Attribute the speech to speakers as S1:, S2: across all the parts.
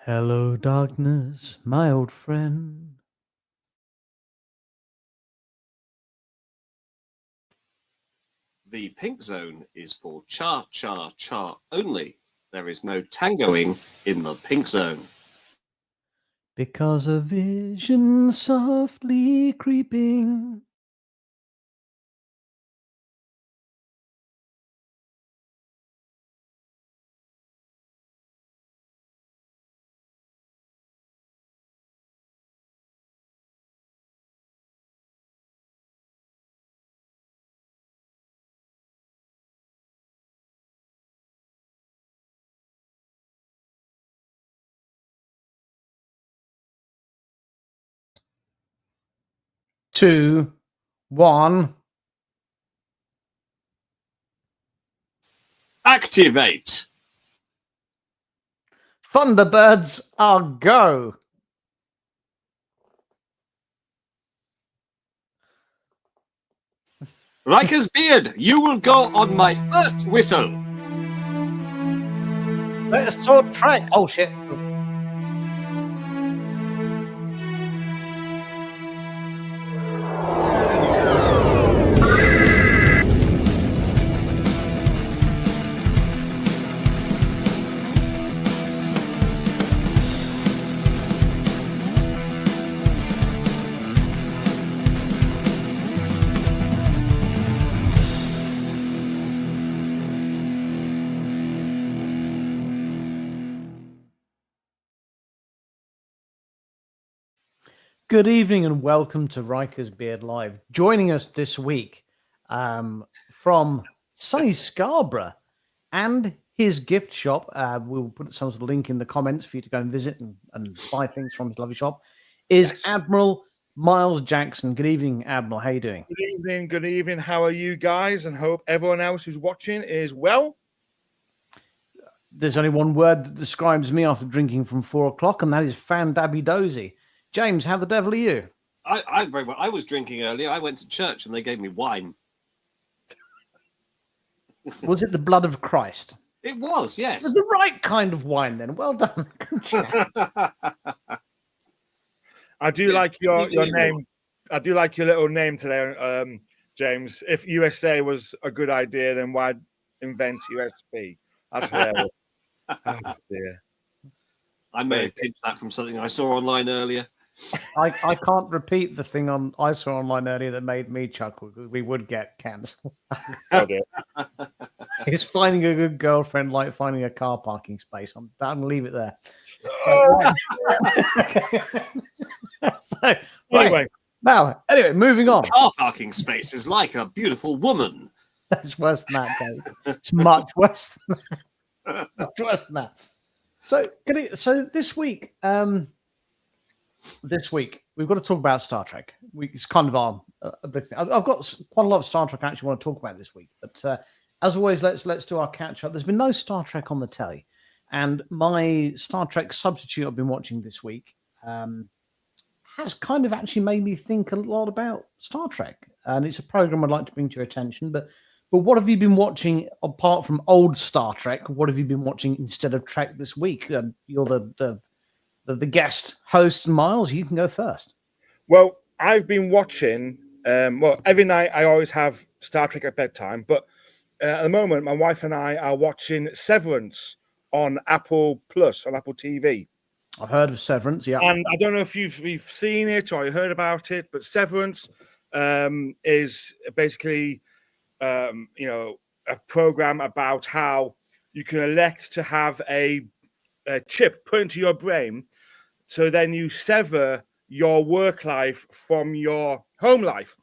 S1: Hello, darkness, my old friend.
S2: The pink zone is for cha-cha-cha only. There is no tangoing in the pink zone.
S1: Because a vision softly creeping. Two, one.
S2: Activate!
S1: Thunderbirds are go.
S2: Riker's beard, you will go on my first whistle.
S1: Let's talk track. Oh, shit. Good evening and welcome to Riker's Beard Live. Joining us this week from sunny Scarborough and his gift shop. We'll put some sort of link in the comments for you to go and visit and buy things from his lovely shop. Is
S3: Yes.
S1: Admiral Miles Jackson. Good evening, Admiral. How are you doing?
S3: Good evening. Good evening. How are you guys? And hope everyone else who's watching is well.
S1: There's only one word that describes me after drinking from 4 o'clock, and that is fan-dabby dozy. James, how the devil are you?
S2: I'm very well. I was drinking earlier. I went to church and they gave me wine.
S1: Was it the blood of Christ?
S2: It was, yes.
S1: The right kind of wine, then. Well done.
S3: I do like your name. I do like your little name today, James. If USA was a good idea, then why invent USB? That's hilarious. Oh, dear.
S2: I may have pinched that from something I saw online earlier.
S1: I can't repeat the thing I saw online earlier that made me chuckle because we would get cancelled.
S3: Oh, dear.
S1: It's finding a good girlfriend like finding a car parking space. I'm going to leave it there.
S3: Anyway.
S1: Anyway, moving on.
S2: Car parking space is like a beautiful woman.
S1: That's worse than that, Dave. It's much worse than that. Much worse than that. So this week, we've got to talk about Star Trek. It's kind of our big thing. I've got quite a lot of Star Trek I actually want to talk about this week. But as always, let's do our catch up. There's been no Star Trek on the telly, and my Star Trek substitute I've been watching this week has kind of actually made me think a lot about Star Trek. And it's a program I'd like to bring to your attention. But what have you been watching apart from old Star Trek? What have you been watching instead of Trek this week? You're the guest host, Miles. You can go first.
S3: Well, I've been watching. Every night I always have Star Trek at bedtime, but at the moment, my wife and I are watching Severance on Apple Plus on Apple TV.
S1: I've heard of Severance, yeah.
S3: And I don't know if you've seen it or you heard about it, but Severance is basically, a program about how you can elect to have a chip put into your brain, so then you sever your work life from your home life,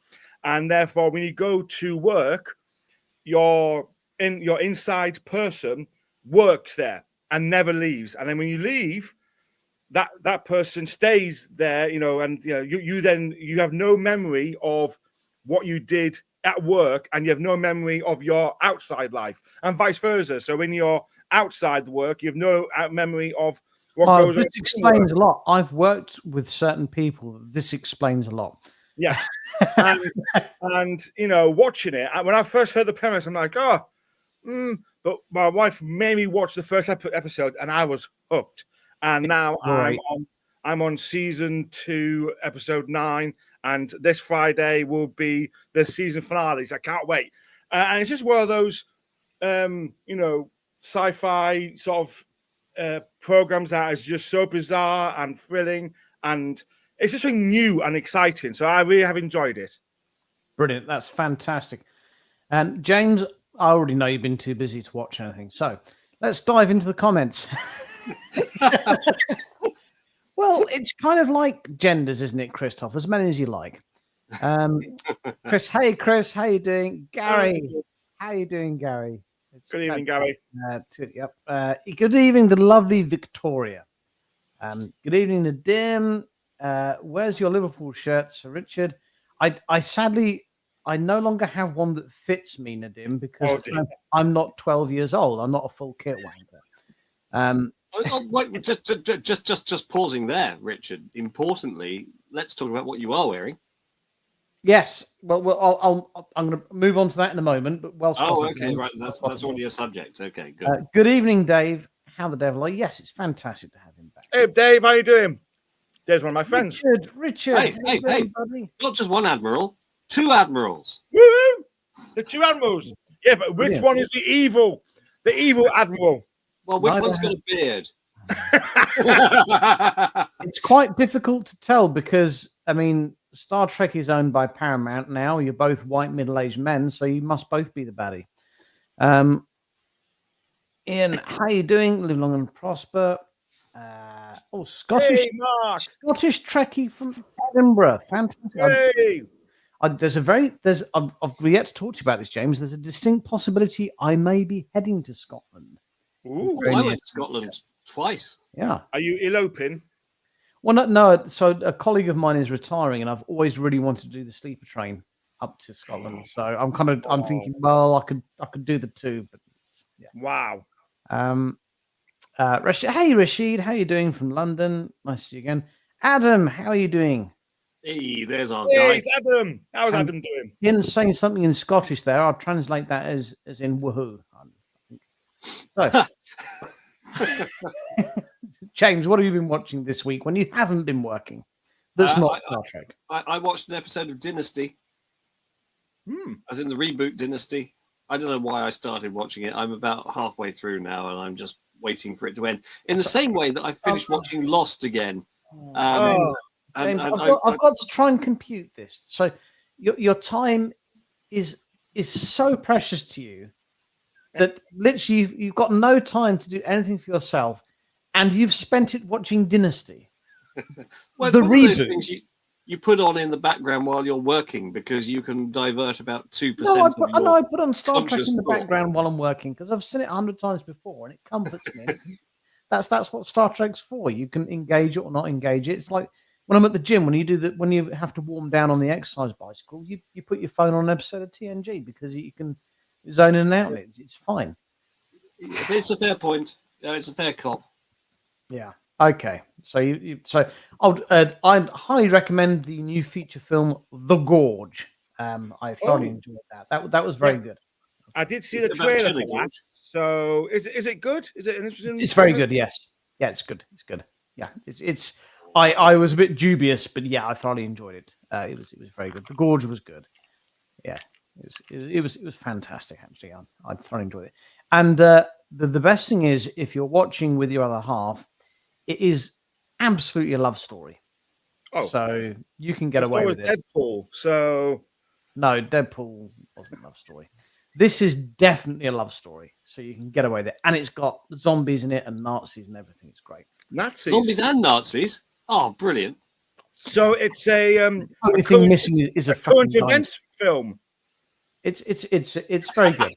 S3: and therefore, when you go to work, your inside person works there and never leaves, and then when you leave, that person stays there, and you have no memory of what you did at work, and you have no memory of your outside life, and vice versa. So when you're outside the work, you have no memory of what goes on.
S1: This explains a lot. I've worked with certain people. This explains a lot.
S3: Yeah. and watching it, when I first heard the premise, I'm like, but my wife made me watch the first episode, and I was hooked. and now
S1: Right.
S3: I'm on season 2, episode 9, and this Friday will be the season finale. So I can't wait. And it's just one of those, sci-fi sort of programs that is just so bizarre and thrilling, and it's just something new and exciting. So I really have enjoyed it.
S1: Brilliant. That's fantastic. And James, I already know you've been too busy to watch anything. So let's dive into the comments. Well, it's kind of like genders, isn't it, Christoph? As many as you like. Chris, hey, Chris, how you doing? Gary, how you doing, Gary?
S3: Good evening, Gary.
S1: Good evening, the lovely Victoria. Good evening, Nadim. Where's your Liverpool shirt, Sir Richard? I sadly, I no longer have one that fits me, Nadim, because I'm not 12 years old. I'm not a full kit wanker.
S2: Wait, just pausing there, Richard. Importantly, let's talk about what you are wearing.
S1: Yes. Well, I'm going to move on to that in a moment. But
S2: okay, right. That's already a subject. Okay, good.
S1: Good evening, Dave. How the devil are you? Yes, it's fantastic to have him back.
S3: Hey, Dave, how you doing? Dave's one of my friends.
S1: Richard.
S2: Hey,
S1: buddy?
S2: Not just one admiral, 2 admirals.
S3: Woo! The 2 admirals. Yeah, but which
S1: Brilliant.
S3: one is the evil admiral?
S2: Well, which
S1: Neither
S2: one's got a beard?
S1: It's quite difficult to tell because, I mean, Star Trek is owned by Paramount now. You're both white middle-aged men, so you must both be the baddie. Ian, how you doing? Live long and prosper. Scottish,
S3: Hey, Mark.
S1: Scottish Trekkie from Edinburgh. Fantastic.
S3: Hey.
S1: I've yet to talk to you about this, James. There's a distinct possibility I may be heading to Scotland.
S3: Ooh.
S2: I went to Scotland twice.
S1: Yeah.
S3: Are you eloping?
S1: Well, no. So a colleague of mine is retiring, and I've always really wanted to do the sleeper train up to Scotland. So I'm thinking, well, I could do the 2, but yeah.
S3: Wow.
S1: Rashid, hey Rashid, how you doing from London? Nice to see you again. Adam, how are you doing?
S2: Hey, there's our
S3: Hey,
S2: guy.
S3: it's Adam. How's Adam doing?
S1: Ian's saying something in Scottish there. I'll translate that as in woohoo. So, James, what have you been watching this week when you haven't been working? That's not Star Trek.
S2: I watched an episode of Dynasty, as in the reboot Dynasty. I don't know why I started watching it. I'm about halfway through now, and I'm just waiting for it to end. In the same way that I finished watching Lost again.
S1: James, I've got to try and compute this. So your time is so precious to you that literally you've got no time to do anything for yourself, and you've spent it watching Dynasty.
S2: Well,
S1: the
S2: it's one of those
S1: reboot.
S2: things you put on in the background while you're working because you can divert about 2%.
S1: I put on Star Trek
S2: conscious
S1: in the
S2: thought.
S1: background while I'm working because I've seen it 100 times before, and it comforts me. That's what Star Trek's for. You can engage it or not engage it. It's like when I'm at the gym, when you have to warm down on the exercise bicycle, you put your phone on an episode of TNG because you can zone in and out. It's fine.
S2: It's a fair point. It's a fair cop.
S1: Yeah. Okay. So I'd highly recommend the new feature film The Gorge. I thoroughly enjoyed that. That was very good.
S3: I did see the trailer for that. So is it good? Is it an interesting?
S1: It's very good. Yes. Yeah, it's good. It's good. Yeah. It's. I was a bit dubious, but yeah, I thoroughly enjoyed it. It was very good. The Gorge was good. Yeah. It was fantastic. Actually, I thoroughly enjoyed it. And the best thing is, if you're watching with your other half, it is absolutely a love story. Oh, so you can get away with it.
S3: Deadpool. So
S1: no, Deadpool wasn't a love story. This is definitely a love story, so you can get away with it. And it's got zombies in it and Nazis and everything. It's great.
S3: Nazis,
S2: zombies and Nazis. Oh, brilliant!
S3: So it's a
S1: only thing missing is a
S3: current events film.
S1: It's very good.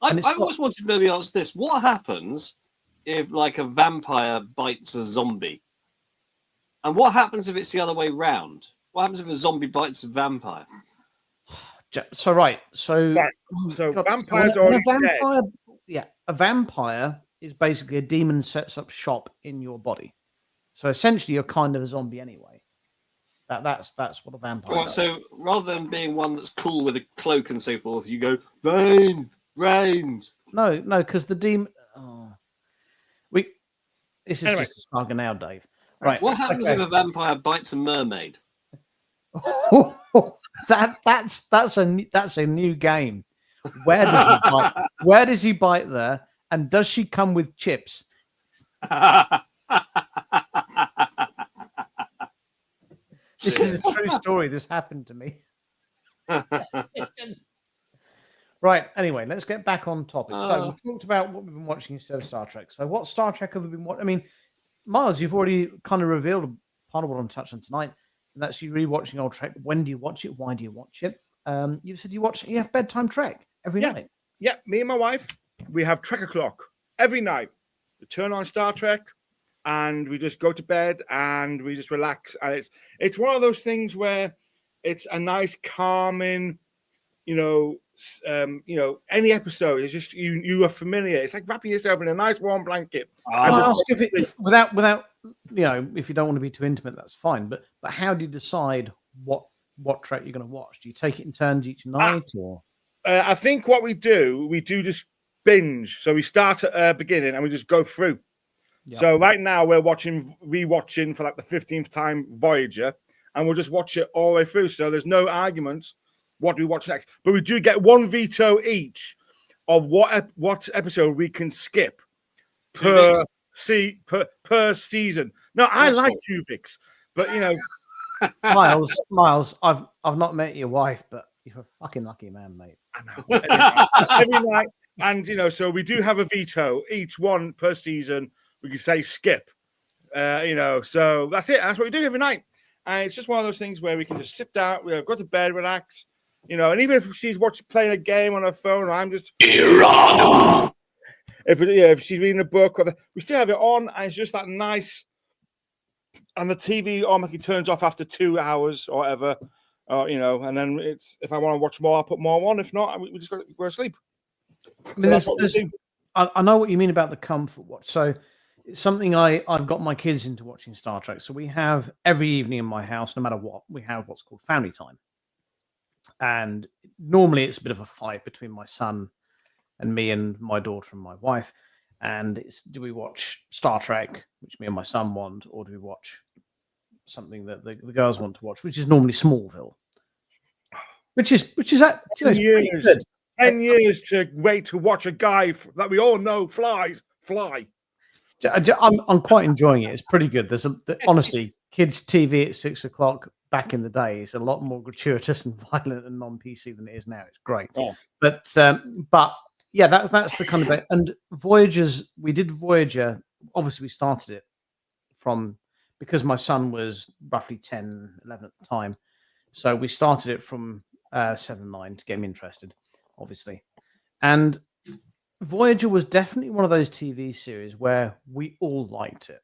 S2: I've always wanted to know the answer to this. What happens if, like, a vampire bites a zombie? And what happens if it's the other way round? What happens if a zombie bites a vampire?
S1: So
S3: vampires are dead.
S1: Yeah, a vampire is basically a demon sets up shop in your body. So essentially, you're kind of a zombie anyway. That's what a vampire.
S2: Right, so rather than being one that's cool with a cloak and so forth, you go rains.
S1: No, because the demon. This is just a saga now, Dave. Right.
S2: What happens if a vampire bites a mermaid?
S1: That's a new game. Where does he bite? Where does he bite there? And does she come with chips? This is a true story. This happened to me. Right. Anyway, let's get back on topic. So we talked about what we've been watching instead of Star Trek. So what Star Trek have we been watching? I mean, Miles, you've already kind of revealed part of what I'm touching on tonight. And that's you rewatching old Trek. When do you watch it? Why do you watch it? You said you have bedtime Trek every night.
S3: Yeah, me and my wife, we have Trek o'clock every night. We turn on Star Trek and we just go to bed and we just relax. And it's one of those things where it's a nice calming, any episode is just you are familiar. It's like wrapping yourself in a nice warm blanket.
S1: Without if you don't want to be too intimate, that's fine. But how do you decide what Trek you're going to watch? Do you take it in turns each night, or?
S3: I think what we do just binge. So we start at the beginning and we just go through. Yep. So right now we're rewatching for like the 15th time Voyager, and we'll just watch it all the way through. So there's no arguments. What do we watch next? But we do get one veto each of what episode we can skip per season. No, I like Tuvix, but
S1: Miles, I've not met your wife, but you're a fucking lucky man, mate.
S3: I know. Every night, and so we do have a veto each one per season. We can say skip, So that's it. That's what we do every night, and it's just one of those things where we can just sit down, go to bed, relax. And even if she's playing a game on her phone, or I'm just if she's reading a book, we still have it on, and it's just that nice. And the TV automatically turns off after 2 hours or whatever, and then if I want to watch more, I'll put more on. If not, we just go to sleep.
S1: I know what you mean about the comfort watch. So it's something I've got my kids into watching Star Trek. So we have every evening in my house, no matter what, we have what's called family time. And normally it's a bit of a fight between my son and me and my daughter and my wife. And do we watch Star Trek, which me and my son want, or do we watch something that the girls want to watch, which is normally Smallville, which is that
S3: 10 years. 10 years to wait to watch a guy that we all know fly.
S1: I'm quite enjoying it. It's pretty good. Honestly, kids' TV at 6 o'clock back in the day is a lot more gratuitous and violent and non-PC than it is now. It's great, but yeah, that's the kind of bit. And we did Voyager. Obviously, we started it because my son was roughly 10, 11 at the time. So we started it from 7, 9 to get him interested, obviously. And Voyager was definitely one of those TV series where we all liked it.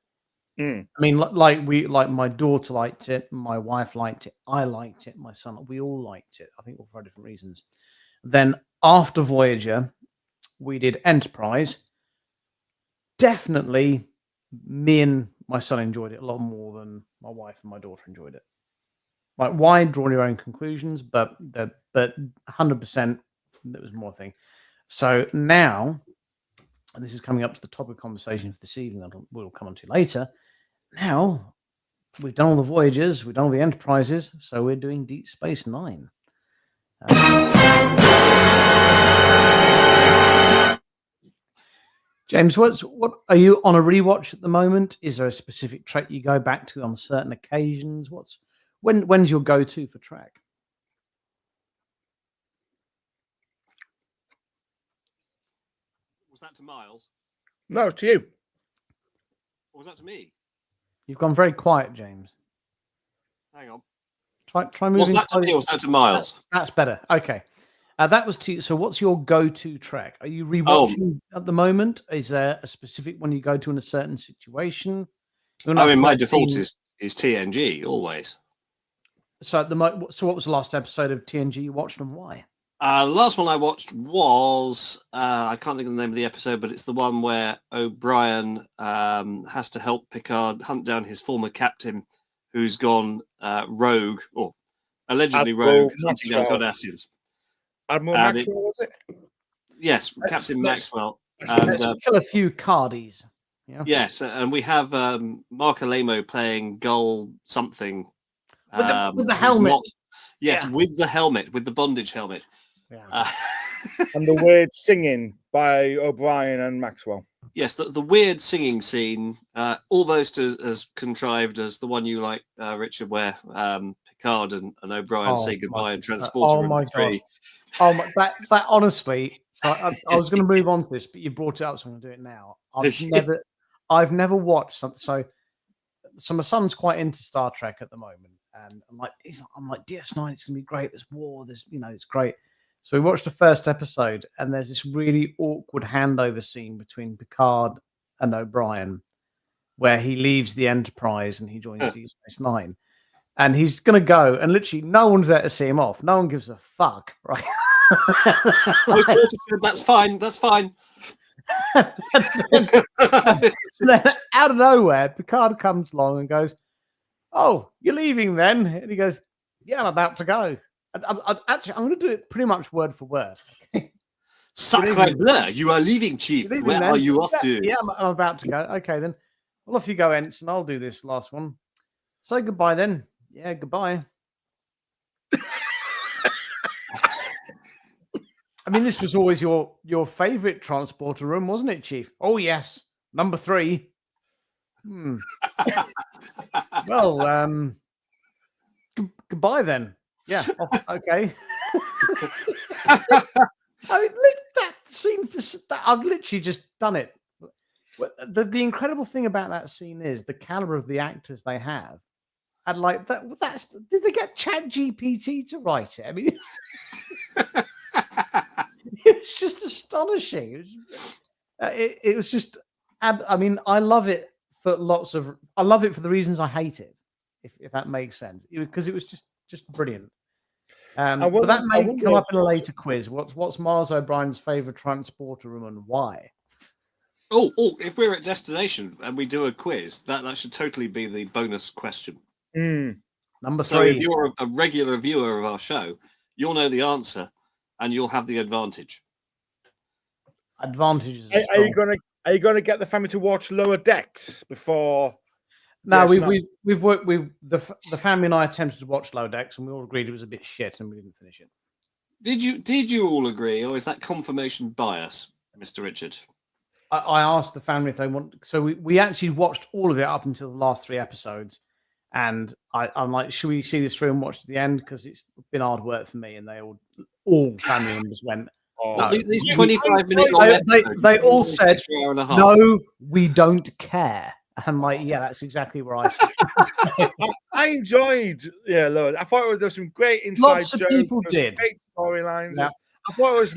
S1: I mean, like my daughter liked it, my wife liked it, I liked it, my son, we all liked it. I think all for different reasons. Then after Voyager, we did Enterprise. Definitely, me and my son enjoyed it a lot more than my wife and my daughter enjoyed it. Like, why? Draw your own conclusions, but 100% there was more thing. So now, and this is coming up to the topic of conversation for this evening that we'll come on to later. Now, we've done all the Voyagers, we've done all the Enterprises, so we're doing Deep Space Nine. James, what are you on a rewatch at the moment? Is there a specific Trek you go back to on certain occasions? When's your go-to for Trek?
S2: Was that to Miles?
S3: No, it's to you.
S2: Or was that to me?
S1: You've gone very quiet, James.
S2: Hang on.
S1: Try moving.
S2: Was that to me or was that to Miles?
S1: That's better. Okay. That was to you. So what's your go-to Trek? Are you rewatching at the moment? Is there a specific one you go to in a certain situation?
S2: My default is TNG always.
S1: So what was the last episode of TNG you watched and why?
S2: The last one I watched was I can't think of the name of the episode, but it's the one where O'Brien has to help Picard hunt down his former captain, who's gone rogue or allegedly rogue, hunting down Cardassians.
S3: Admiral Maxwell, was it?
S2: Yes, Captain Maxwell.
S1: Let's kill a few Cardies. Yeah.
S2: Yes, and we have Mark Alemo playing Gull something.
S1: With the helmet.
S2: Yes, with the helmet, with the bondage helmet.
S1: Yeah.
S3: And the weird singing by O'Brien and Maxwell.
S2: Yes, the weird singing scene, almost as contrived as the one you like, Richard, where Picard and O'Brien say goodbye and Transporter Room 3.
S1: Oh my, that honestly. So I was going to move on to this, but you brought it up, so I'm going to do it now. I've never watched something. So my son's quite into Star Trek at the moment, and I'm like DS9, it's going to be great. There's war. It's great. So we watched the first episode, and there's this really awkward handover scene between Picard and O'Brien, where he leaves the Enterprise and he joins Deep Space Nine, and he's going to go, and literally no one's there to see him off. No one gives a fuck, right?
S2: That's fine. That's fine.
S1: and then out of nowhere, Picard comes along and goes, "Oh, you're leaving then?" And he goes, "Yeah, I'm about to go." I'm going to do it pretty much word for word.
S2: Sacre bleu, you are leaving, Chief. Where are you off to?
S1: Yeah, I'm about to go. Okay, then. Well, off you go, Ensign. I'll do this last one. Say goodbye then. Yeah, goodbye. I mean, this was always your favorite transporter room, wasn't it, Chief? Oh, yes. Number 3. Well, goodbye then. Yeah. Okay. I mean, that scene I've literally just done it. The incredible thing about that scene is the caliber of the actors they have, and like that's did they get ChatGPT to write it? I mean, it was just astonishing. It was just. I mean, I love it for I love it for the reasons I hate it, if that makes sense. Because it was just brilliant. But that may come up in a later quiz. What's Mars O'Brien's favorite transporter room and why?
S2: Oh! If we're at destination and we do a quiz, that should totally be the bonus question.
S1: Number 3.
S2: So if you're a regular viewer of our show, you'll know the answer, and you'll have the advantage.
S1: Advantages.
S3: Are you gonna get the family to watch Lower Decks before?
S1: No, we've worked with the family and I attempted to watch Lower Decks, and we all agreed it was a bit shit, and we didn't finish it.
S2: Did you all agree, or is that confirmation bias, Mr. Richard?
S1: I asked the family if they want. So we actually watched all of it up until the last 3 episodes, and I'm like, should we see this through and watch to the end? Because it's been hard work for me, and they all family members went.
S2: No. These 25-minute
S1: they all said, "No, we don't care." I'm like, yeah, that's exactly where I stand.
S3: I enjoyed, Lord. I thought there was some great inside
S1: Lots of
S3: jokes,
S1: people did.
S3: Great storylines.
S1: Yeah.
S3: I thought it was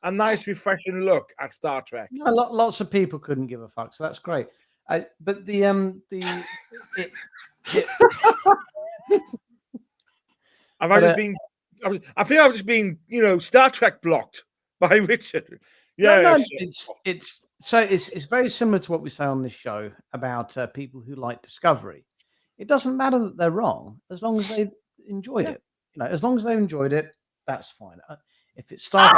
S3: a nice, refreshing look at Star Trek.
S1: No, lots of people couldn't give a fuck, so that's great. But
S3: I think I've just been, Star Trek blocked by Richard. Yeah,
S1: no, it's very similar to what we say on this show about people who like Discovery. It doesn't matter that they're wrong as long as they've enjoyed it. As long as they've enjoyed it, that's fine. If it's Star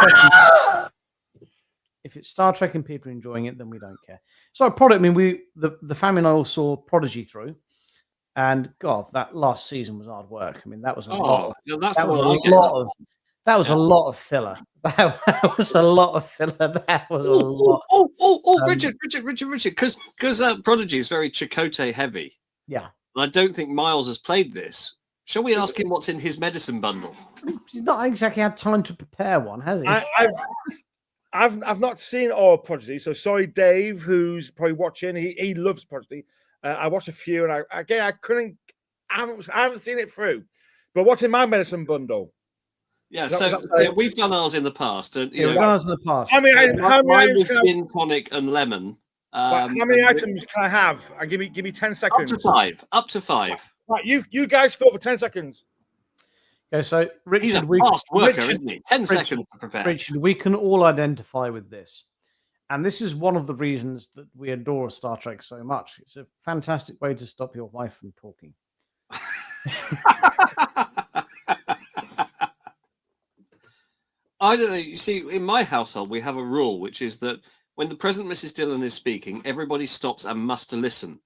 S1: Trek and people are enjoying it, then we don't care. So product. I mean, the family and I all saw Prodigy through, and God, that last season was hard work. I mean, that was a lot. That was a lot of filler. That was a lot of filler. That was a lot.
S2: Richard, because Prodigy is very Chakotay heavy.
S1: Yeah,
S2: and I don't think Miles has played this. Shall we ask him what's in his medicine bundle?
S1: He's not exactly had time to prepare one, has he?
S3: I've not seen all Prodigy, so sorry, Dave, who's probably watching. He loves Prodigy. I watched a few, and I haven't seen it through. But what's in my medicine bundle?
S2: Yeah, we've done ours in the past. And,
S1: we've done ours in the past.
S3: How many items can
S2: gin, tonic, and lemon.
S3: How many items can I have? And give me 10 seconds.
S2: Up to 5.
S3: Right, you guys fill for 10 seconds.
S1: Okay, so Richard,
S2: he's a fast worker, isn't he? 10 seconds to prepare.
S1: Richard, we can all identify with this. And this is one of the reasons that we adore Star Trek so much. It's a fantastic way to stop your wife from talking.
S2: I don't know. You see, in my household, we have a rule, which is that when the present Mrs. Dillon is speaking, everybody stops and must listen.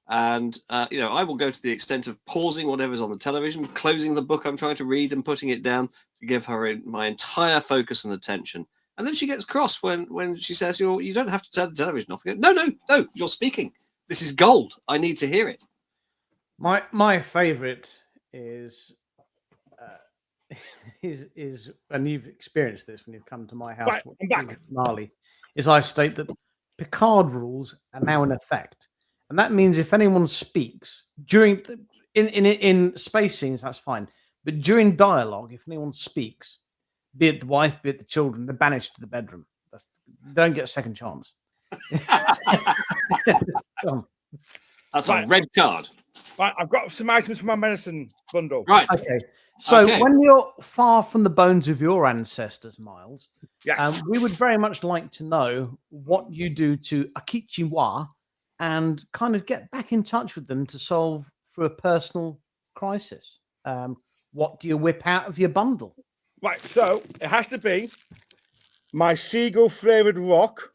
S2: And, I will go to the extent of pausing whatever's on the television, closing the book I'm trying to read and putting it down to give her my entire focus and attention. And then she gets cross when she says, you don't have to turn the television off. I go, no, you're speaking. This is gold. I need to hear it.
S1: My favorite is, and you've experienced this when you've come to my house, Marley, is I state that Picard rules are now in effect. And that means if anyone speaks during in space scenes, that's fine. But during dialogue, if anyone speaks, be it the wife, be it the children, they're banished to the bedroom. They don't get a second chance.
S2: That's a red card.
S3: Right, I've got some items from my medicine bundle.
S2: Right.
S1: Okay. So when you're far from the bones of your ancestors, Miles,
S3: yes.
S1: We would very much like to know what you do to Akichiwa and kind of get back in touch with them to solve through a personal crisis. What do you whip out of your bundle?
S3: Right, so it has to be my seagull flavoured rock.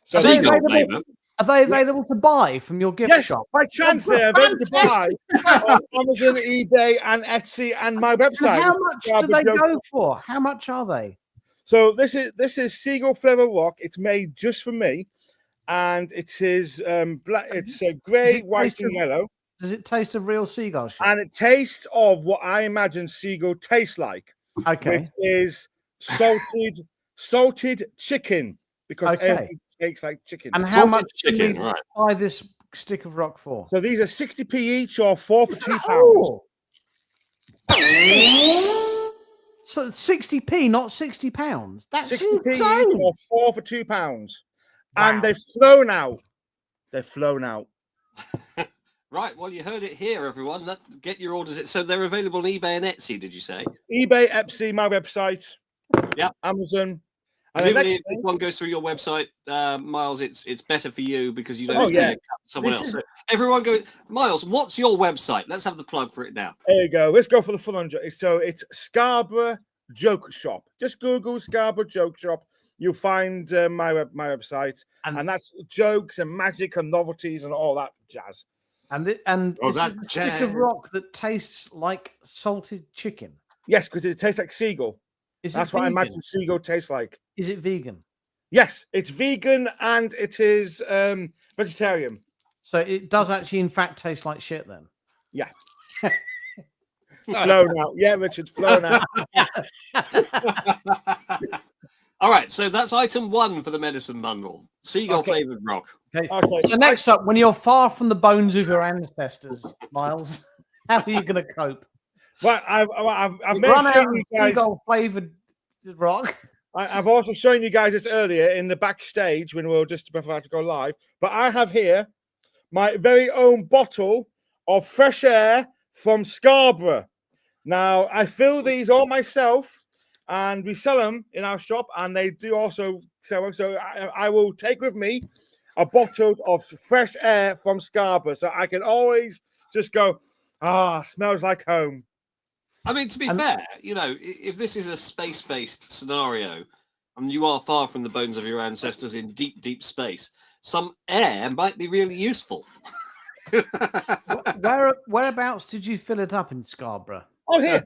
S3: So
S2: seagull flavour?
S1: Are they available to buy from your gift shop?
S3: By chance they're available to buy on Amazon, eBay, and Etsy, and my website.
S1: And how much do they go for? How much are they?
S3: So this is seagull flavour rock. It's made just for me, and it is black. It's grey, white, and yellow.
S1: Does it taste of real seagull shit?
S3: And it tastes of what I imagine seagull tastes like.
S1: Okay.
S3: Which is salted chicken, because everything tastes like chicken.
S1: And how much
S2: chicken?
S1: Do you buy this stick of rock for?
S3: So these are 60p each, or 4 for £2.
S1: So 60p, not £60. That's
S3: 60p
S1: insane.
S3: each, or 4 for £2. Wow. And they've flown out. They've flown out.
S2: Right, well, you heard it here, everyone. Get your orders. So they're available on eBay and Etsy, did you say?
S3: eBay, Etsy, my website.
S2: Yeah.
S3: Amazon.
S2: And if one goes through your website, Miles, it's better for you because you don't have to cut someone else. So everyone go, Miles, what's your website? Let's have the plug for it now.
S3: There you go. Let's go for the full on. So it's Scarborough Joke Shop. Just Google Scarborough Joke Shop. You'll find my website. And that's jokes and magic and novelties and all that jazz.
S1: And it's a stick of rock that tastes like salted chicken.
S3: Yes, because it tastes like seagull. That's what I imagine seagull tastes like.
S1: Is it vegan?
S3: Yes, it's vegan and it is vegetarian.
S1: So it does actually, in fact, taste like shit then?
S3: Yeah. Flown out. Yeah, Richard, flown out.
S2: All right, so that's item 1 for the medicine bundle. Seagull flavored rock.
S1: Okay. So next up, when you're far from the bones of your ancestors, Miles, how are you going to cope?
S3: Well, I've
S1: run out of seagull flavored rock.
S3: I've also shown you guys this earlier in the backstage when we were just about to go live. But I have here my very own bottle of fresh air from Scarborough. Now, I fill these all myself. And we sell them in our shop, and they do also sell them. So I will take with me a bottle of fresh air from Scarborough, so I can always just go, smells like home.
S2: I mean, to be fair, if this is a space-based scenario, and you are far from the bones of your ancestors in deep, deep space, some air might be really useful.
S1: Whereabouts did you fill it up in Scarborough?
S3: Oh, here,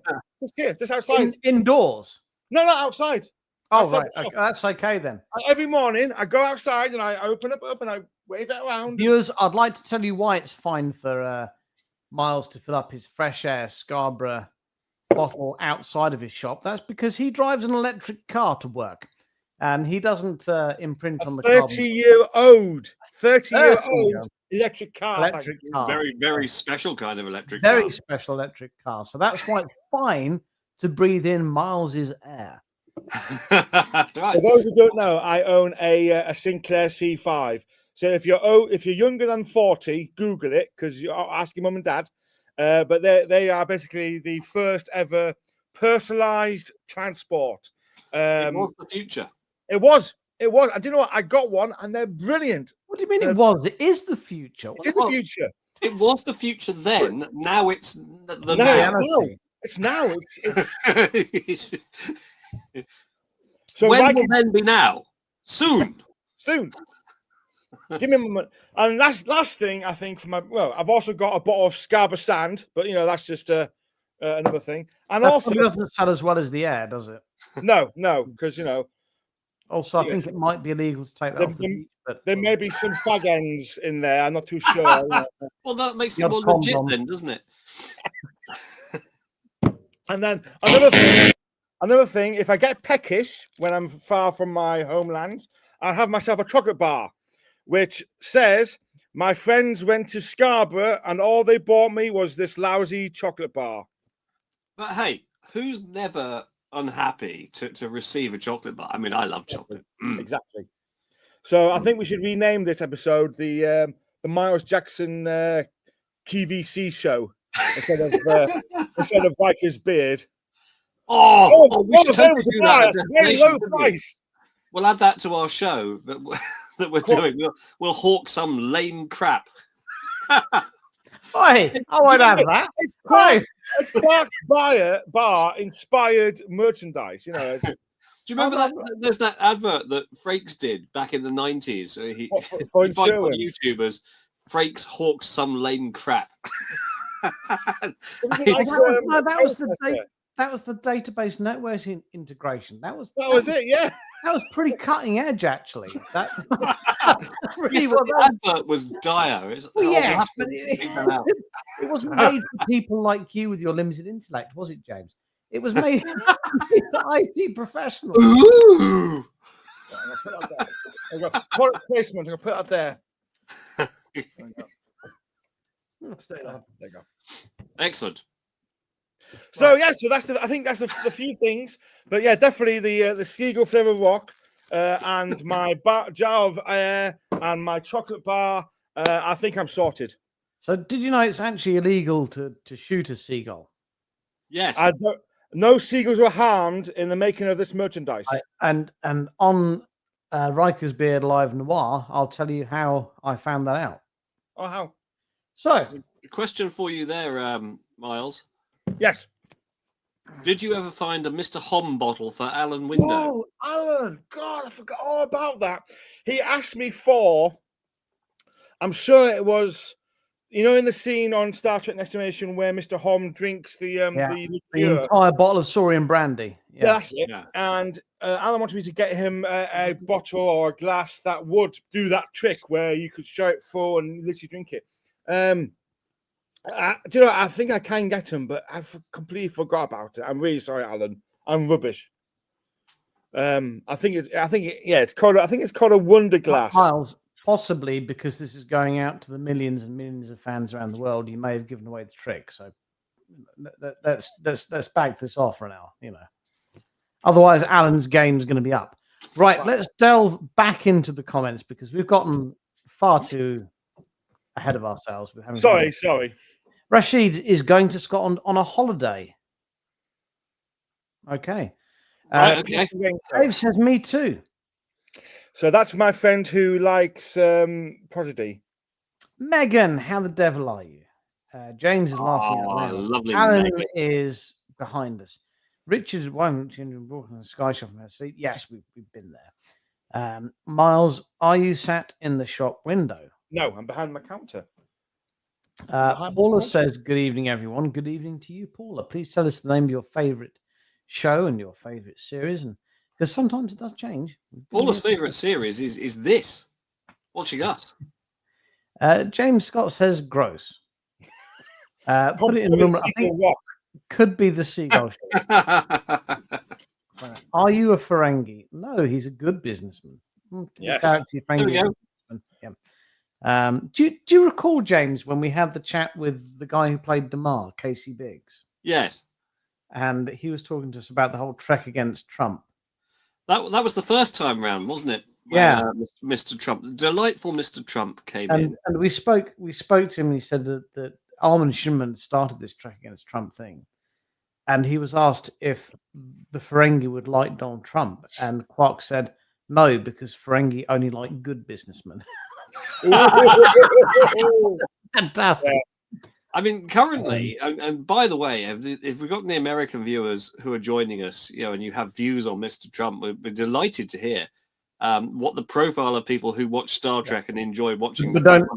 S3: just outside.
S1: Indoors?
S3: No, outside.
S1: Oh, right. Okay, that's okay then.
S3: Every morning, I go outside and I open it up and I wave it around.
S1: Viewers, I'd like to tell you why it's fine for Miles to fill up his fresh air Scarborough bottle outside of his shop. That's because he drives an electric car to work. And he doesn't imprint on the
S3: 30-year-old electric car.
S2: Very, very special kind of electric
S1: car.
S2: Very
S1: special electric car. So that's why it's fine to breathe in Miles's air.
S3: For those who don't know, I own a Sinclair C5. So if you're younger than 40, Google it, because you're asking mum and dad. But they are basically the first ever personalized transport.
S2: It was the future.
S3: It was. I do you know what? I got one, and they're brilliant.
S1: What do you mean it was? It is the future.
S3: It is the future.
S2: It was the future then. Now it's the
S3: reality. It's now. It's
S2: so when will then be now? Soon.
S3: soon. Give me my money. And last thing, I think, I've also got a bottle of Scarborough Sand, but that's just another thing. And
S1: that
S3: also
S1: doesn't sell as well as the air, does it?
S3: no, because
S1: Also, I think it might be illegal to take that off the beach. But
S3: there may be some fag ends in there. I'm not too sure.
S2: Well, that makes it more legit then, doesn't it?
S3: And then another thing, if I get peckish when I'm far from my homeland, I'll have myself a chocolate bar, which says my friends went to Scarborough and all they bought me was this lousy chocolate bar.
S2: But hey, who's never unhappy to receive a chocolate bar? I mean, I love chocolate.
S3: Exactly. So I think we should rename this episode the Miles Jackson QVC show instead of Riker's beard.
S2: We should totally do that.
S3: Very low price.
S2: We'll add that to our show that we're doing. We'll hawk some lame crap.
S1: Oi, I won't have that.
S3: It's Clark's bar inspired merchandise. Do
S2: you remember that? There's that advert that Frakes did back in the 90s. He finds on YouTubers. Frakes hawks some lame crap.
S1: That was the database networking integration. That was
S3: it. Yeah,
S1: that was pretty cutting edge, actually. That
S2: really the advert was dire.
S1: Yes, but it wasn't made for people like you with your limited intellect, was it, James? It was made for IT professionals.
S3: Ooh. I've got product placement. I'm going to put that there. There you go.
S2: Excellent.
S3: So so I think that's the few things, but yeah, definitely the Skigo flavor rock and my jar of air and my chocolate bar. I think I'm sorted.
S1: So did you know it's actually illegal to shoot a seagull?
S2: Yes.
S3: No seagulls were harmed in the making of this merchandise.
S1: And on Riker's Beard Live Noir, I'll tell you how I found that out.
S3: Oh, how?
S1: So,
S2: a question for you there, Miles.
S3: Yes.
S2: Did you ever find a Mr. Hom bottle for Alan Window?
S3: Oh, Alan! God, I forgot all about that. He asked me for. I'm sure it was, in the scene on Star Trek: Next Generation where Mr. Hom drinks the
S1: entire bottle of Saurian brandy.
S3: Yeah, that's it. Yeah. And Alan wanted me to get him a bottle or a glass that would do that trick where you could show it full and literally drink it. I think I can get them, but I've completely forgot about it. I'm really sorry, Alan. I'm rubbish. I think it's called a Wonder Glass.
S1: Miles, possibly because this is going out to the millions and millions of fans around the world, you may have given away the trick. So let's back this off for now. Otherwise, Alan's game's going to be up. Right, let's delve back into the comments because we've gotten far too ahead of ourselves.
S3: Sorry.
S1: Rashid is going to Scotland on a holiday. Okay.
S2: Okay.
S1: Dave says, me too.
S3: So that's my friend who likes Prodigy.
S1: Megan, how the devil are you? James is laughing at me.
S2: Lovely.
S1: Alan
S2: Megan
S1: is behind us. Richard, why haven't you walked on the sky shop from her seat? Yes, we've been there. Miles, are you sat in the shop window?
S3: No, I'm behind my counter.
S1: Paula says, good evening, everyone. Good evening to you, Paula. Please tell us the name of your favorite show and your favorite series, and because sometimes it does change.
S2: Paula's favorite series is this. Watching us.
S1: James Scott says, gross. Put it in the room. I think could be the seagull show. Are you a Ferengi? No, he's a good businessman.
S3: Yes.
S2: There we go.
S1: Yeah. Do you recall, James, when we had the chat with the guy who played Damar, Casey Biggs?
S2: Yes.
S1: And he was talking to us about the whole trek against Trump.
S2: That was the first time round, wasn't it?
S1: Yeah.
S2: Mr. Trump, the delightful Mr. Trump came
S1: in. And we spoke to him and he said that Armin Shimon started this trek against Trump thing. And he was asked if the Ferengi would like Donald Trump. And Quark said, no, because Ferengi only like good businessmen. Fantastic.
S3: Yeah.
S2: I mean, currently, and by the way, if we've got any American viewers who are joining us, and you have views on Mr. Trump, we're delighted to hear. what the profile of people who watch Star Trek and enjoy watching.
S1: But don't.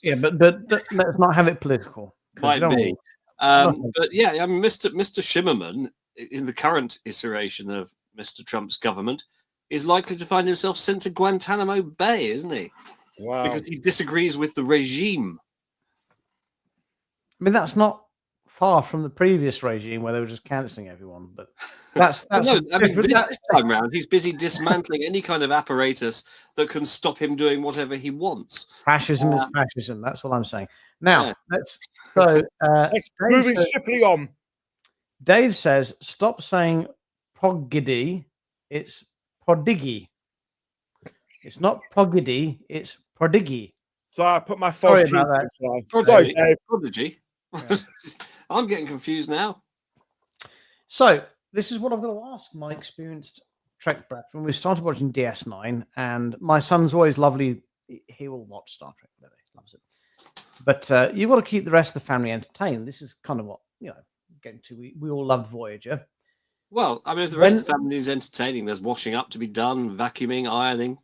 S1: Yeah, but let's not have it political.
S2: Might be. But yeah, I mean, Mr. Shimmerman, in the current iteration of Mr. Trump's government, is likely to find himself sent to Guantanamo Bay, isn't he?
S3: Wow.
S2: Because he disagrees with the regime.
S1: I mean, that's not far from the previous regime where they were just cancelling everyone. But that's
S2: no. I mean, this time round, he's busy dismantling any kind of apparatus that can stop him doing whatever he wants.
S1: Fascism is fascism. That's all I'm saying. Now, let's
S3: moving swiftly on.
S1: Dave says, "Stop saying progedy. It's prodigy. It's not progedy. It's prodigy."
S3: So I put my false
S1: Sorry about that.
S3: Sorry, Dave.
S2: Prodigy. Yeah. I'm getting confused now.
S1: So this is what I've got to ask my experienced Trek brat. When we started watching DS9, and my son's always lovely. He will watch Star Trek, whatever. He loves it. But you've got to keep the rest of the family entertained. This is kind of what getting to. We all loved Voyager.
S2: Well, I mean, if the rest of the family is entertaining, there's washing up to be done, vacuuming, ironing.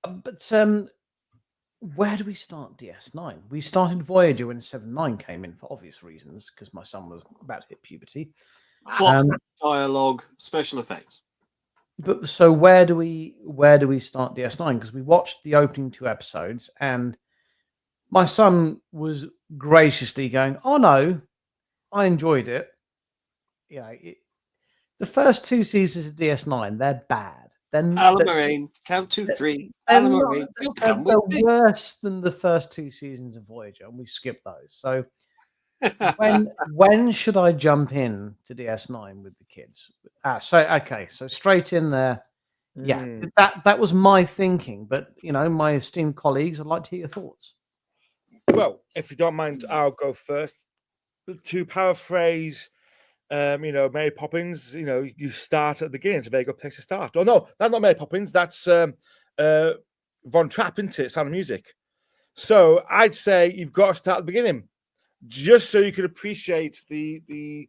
S1: But where do we start DS9? We started Voyager when 7/9 came in for obvious reasons, because my son was about to hit puberty.
S2: Plot, dialogue, special effects.
S1: But so where do we start DS9? Because we watched the opening 2 episodes, and my son was graciously going, "Oh no, I enjoyed it." The first 2 seasons of DS9, they're bad.
S2: Alan Moraine, count 2, 3. Alan Moraine,
S1: they're worse than the first 2 seasons of Voyager, and we skipped those. So when should I jump in to DS9 with the kids? So straight in there. Yeah, that was my thinking. But my esteemed colleagues, I'd like to hear your thoughts.
S3: Well, if you don't mind, I'll go first. To paraphrase, Mary Poppins, you start at the beginning. It's a very good place to start. Oh, no, that's not Mary Poppins. That's Von Trapp, isn't it? Sound of Music. So I'd say you've got to start at the beginning, just so you can appreciate the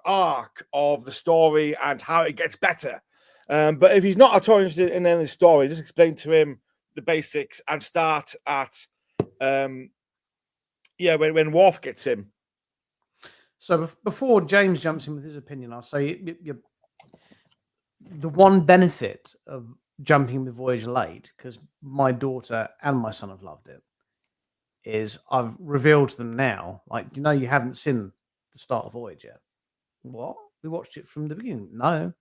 S3: arc of the story and how it gets better. But if he's not at all interested in any story, just explain to him the basics and start at when Worf gets him.
S1: So before James jumps in with his opinion, I'll say the one benefit of jumping with Voyager late, because my daughter and my son have loved it, is I've revealed to them now, like, you haven't seen the start of Voyager. What? We watched it from the beginning. No.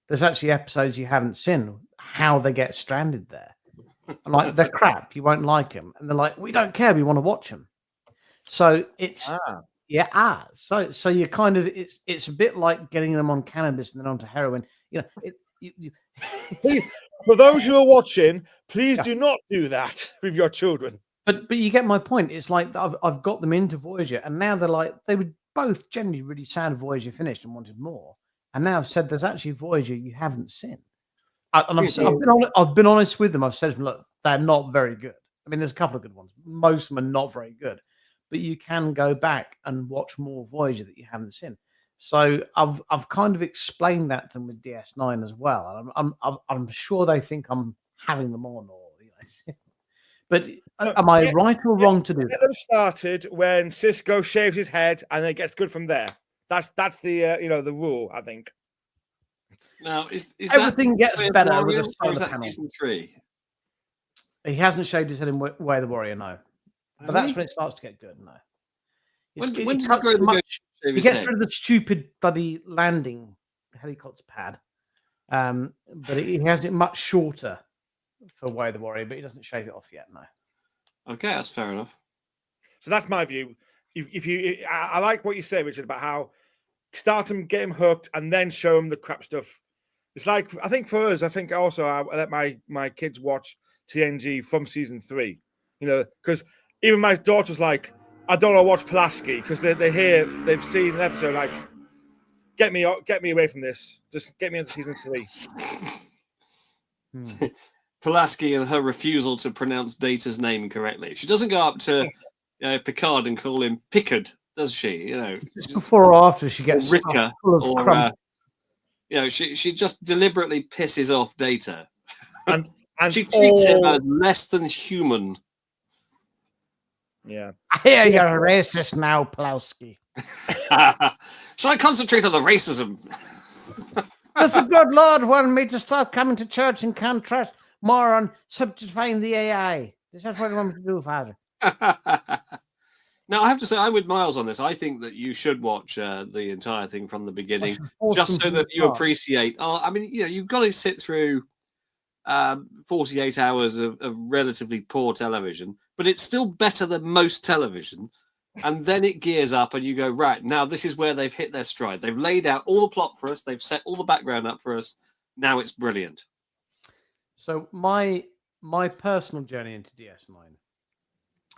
S1: There's actually episodes you haven't seen, how they get stranded there. I'm like, they're crap. You won't like them. And they're like, we don't care. We want to watch them. So it's... So you kind of it's a bit like getting them on cannabis and then onto heroin.
S3: For those who are watching, please do not do that with your children.
S1: But you get my point. It's like I've got them into Voyager, and now they're like, they were both generally really sad Voyager finished and wanted more. And now I've said there's actually Voyager you haven't seen. I've been honest with them. I've said, look, they're not very good. I mean, there's a couple of good ones. Most of them are not very good. But you can go back and watch more Voyager that you haven't seen. So I've kind of explained that to them with DS9 as well. And I'm sure they think I'm having them on, but am I right or wrong to do that?
S3: Get them started when Cisco shaves his head, and it gets good from there. That's the the rule, I think.
S2: Now is
S1: everything gets better with
S2: a solar panel? Season 3.
S1: He hasn't shaved his head in Way of the Warrior, no. But that's when it starts to get good, no.
S2: When does
S1: he gets rid of the stupid bloody landing helicopter pad. But he has it much shorter for Way of the Warrior, but he doesn't shave it off yet, no.
S2: Okay, that's fair enough.
S3: So that's my view. I like what you say, Richard, about how start him, get him hooked, and then show him the crap stuff. It's like, I think for us, I let my kids watch TNG from season 3, because even my daughter's like, I don't want to watch Pulaski, because they've seen an episode like, get me away from this. Just get me into season 3.
S2: Pulaski and her refusal to pronounce Data's name correctly. She doesn't go up to Picard and call him Pickard, does she?
S1: Just before or after she gets
S2: Riker
S1: full of crumbs.
S2: she just deliberately pisses off Data.
S3: And
S2: she treats him as less than human.
S3: Yeah.
S1: I hear you're a racist now, Plowski.
S2: Shall I concentrate on the racism?
S1: Does the good Lord want me to stop coming to church and contrast more on subjectifying the AI? Is that what you want me to do, Father?
S2: Now, I have to say, I'm with Miles on this. I think that you should watch the entire thing from the beginning, just so that you appreciate. I mean, you've got to sit through 48 hours of relatively poor television, but it's still better than most television. And then it gears up and you go, right, now this is where they've hit their stride. They've laid out all the plot for us. They've set all the background up for us. Now it's brilliant.
S1: So my personal journey into DS9,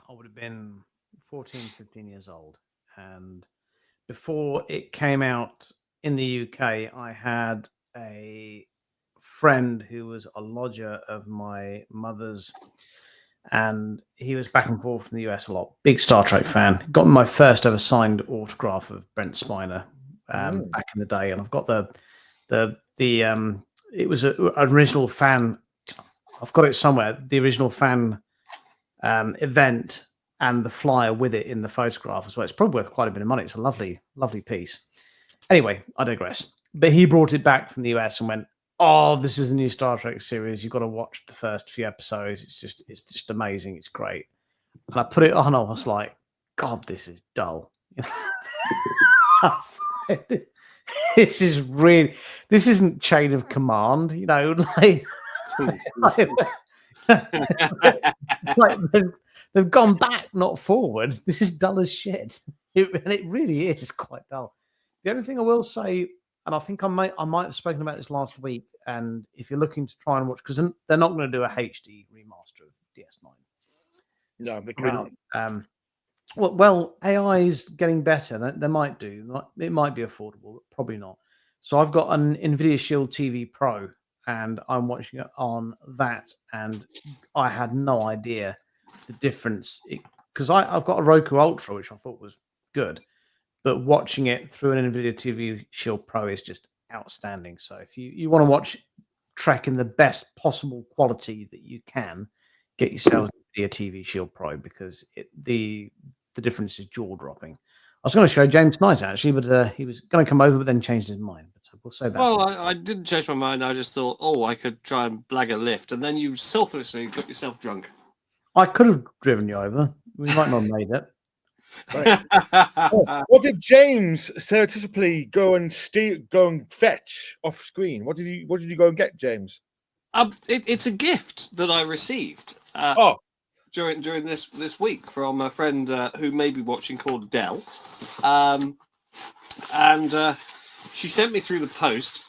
S1: I would have been 14, 15 years old. And before it came out in the UK, I had a friend who was a lodger of my mother's, and he was back and forth from the US a lot. Big Star Trek fan. Got my first ever signed autograph of Brent Spiner back in the day, and I've got the it was an original fan. I've got it somewhere. The original fan event and the flyer with it in the photograph as well. It's probably worth quite a bit of money. It's a lovely, lovely piece. Anyway, I digress. But he brought it back from the US and went, "Oh, this is a new Star Trek series. You've got to watch the first few episodes. It's just amazing. It's great." And I put it on. I was like, "God, this is dull." This isn't Chain of Command, like they've gone back, not forward. This is dull as shit. And it really is quite dull. The only thing I will say, and I think I might have spoken about this last week, and if you're looking to try and watch, because they're not going to do a HD remaster of DS9.
S3: No, they can't.
S1: Well, AI is getting better. They might do. It might be affordable, but probably not. So I've got an NVIDIA Shield TV Pro, and I'm watching it on that, and I had no idea the difference, because I've got a Roku Ultra, which I thought was good, but watching it through an NVIDIA TV Shield Pro is just outstanding. So if you want to watch Trek in the best possible quality that you can, get yourself a TV Shield Pro, because the difference is jaw-dropping. I was going to show James Knight, actually, but he was going to come over, but then changed his mind. But we'll say that.
S2: Well, I didn't change my mind. I just thought, I could try and blag a lift, and then you selflessly got yourself drunk.
S1: I could have driven you over. We might not have made it.
S3: Right. What did James surreptitiously go and fetch off screen? What did you go and get, James?
S2: It's a gift that I received. During this week from a friend who may be watching, called Dell, and she sent me through the post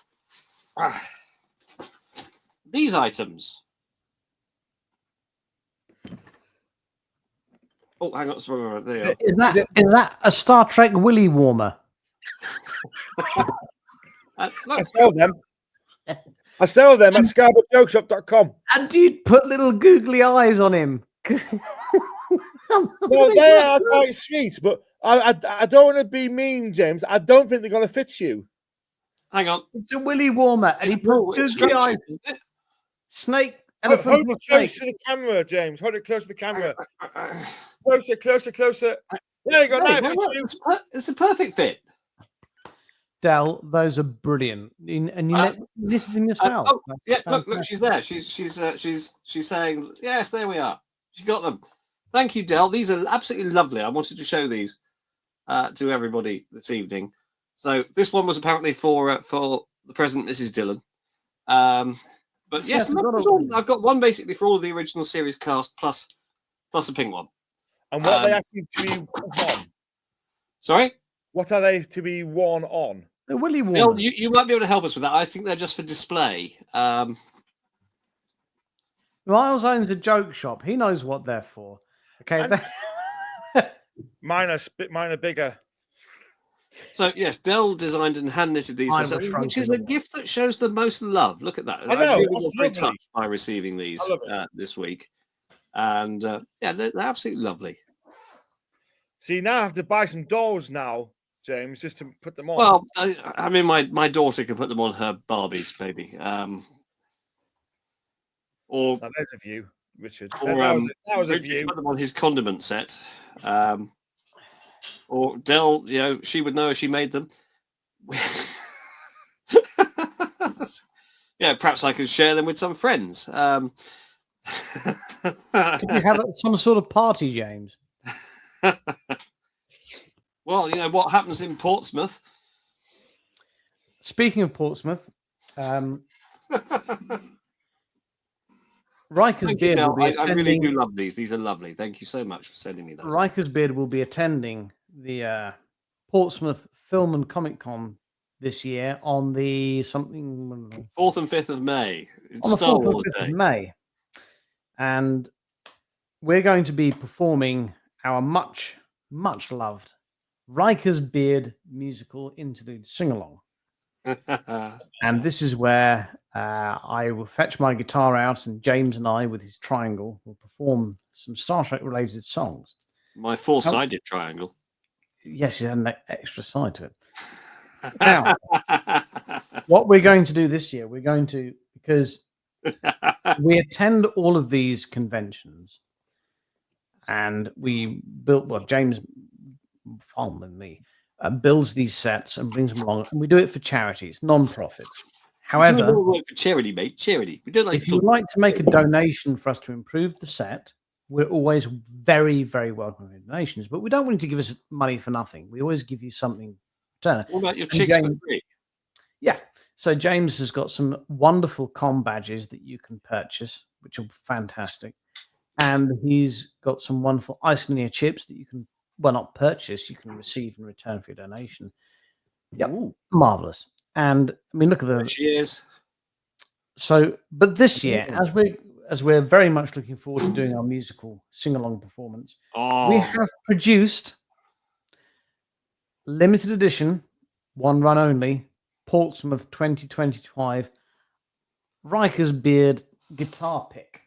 S2: these items. Oh, hang on, sorry, there you
S1: are. Is that a Star Trek willy warmer?
S3: I sell them. I sell them at scarboroughjokeshop.com.
S1: And you'd put little googly eyes on him.
S3: No, they are quite sweet, but I don't want to be mean, James. I don't think they're going to fit you.
S2: Hang on.
S1: It's a willy warmer. And he put googly eyes. Snake.
S3: Hold it close to the camera, James. Hold it close to the camera. Closer. There you go.
S2: It's a perfect fit.
S1: Dell, those are brilliant. And you knitted them yourself.
S2: Yeah, look, she's there. She's saying, yes, there we are. She got them. Thank you, Dell. These are absolutely lovely. I wanted to show these to everybody this evening. So this one was apparently for the present Mrs. Dillon. But yes, I've got one basically for all of the original series cast plus a pink one.
S3: And what are they actually to be on?
S2: Sorry?
S3: What are they to be worn on?
S1: The willy warmer.
S2: You might be able to help us with that. I think they're just for display.
S1: Miles owns a joke shop. He knows what they're for. Okay.
S3: Mine are bigger.
S2: So yes, Dell designed and hand knitted these, which is a gift that shows the most love. Look at that!
S3: I know.
S2: really was very touched by receiving these this week, and they're absolutely lovely.
S3: See, now I have to buy some dolls now James, just to put them on?
S2: Well, I mean, my daughter can put them on her Barbies, maybe. Or
S3: there's a view, Richard.
S2: Or
S3: that was a
S2: Richard
S3: view.
S2: put them on his condiment set. Or Dell, she would know if she made them. Yeah, perhaps I can share them with some friends.
S1: Could you have some sort of party, James?
S2: Well, what happens in Portsmouth.
S1: Speaking of Portsmouth, Riker's Beard will be attending.
S2: I really do love these. These are lovely. Thank you so much for sending me those.
S1: Riker's Beard will be attending the Portsmouth Film and Comic Con this year on the
S2: 4th and 5th of May.
S1: On the 4th and 5th of May. And we're going to be performing our much, much loved Riker's Beard musical interlude sing-along. And this is where I will fetch my guitar out, and James and I, with his triangle, will perform some Star Trek related songs.
S2: My four-sided triangle.
S1: Yes, it had an extra side to it. Now, what we're going to do this year, because we attend all of these conventions, and James, far more than me, builds these sets and brings them along, and we do it for charity. It's non-profit. However,
S2: we do work for charity, mate. Charity. We don't like.
S1: If you'd like to make a donation for us to improve the set, we're always very, very welcome to donations. But we don't want you to give us money for nothing. We always give you something. What
S2: about your chicks for free?
S1: Yeah. So James has got some wonderful com badges that you can purchase, which are fantastic, and he's got some wonderful ice linear chips that you can. Well, not purchase, you can receive in return for your donation. Yeah, marvelous. And I mean, look at the.
S2: She is.
S1: So, but this year, as we're very much looking forward to doing our musical sing-along performance, we have produced limited edition, one run only, Portsmouth 2025 Riker's Beard guitar pick.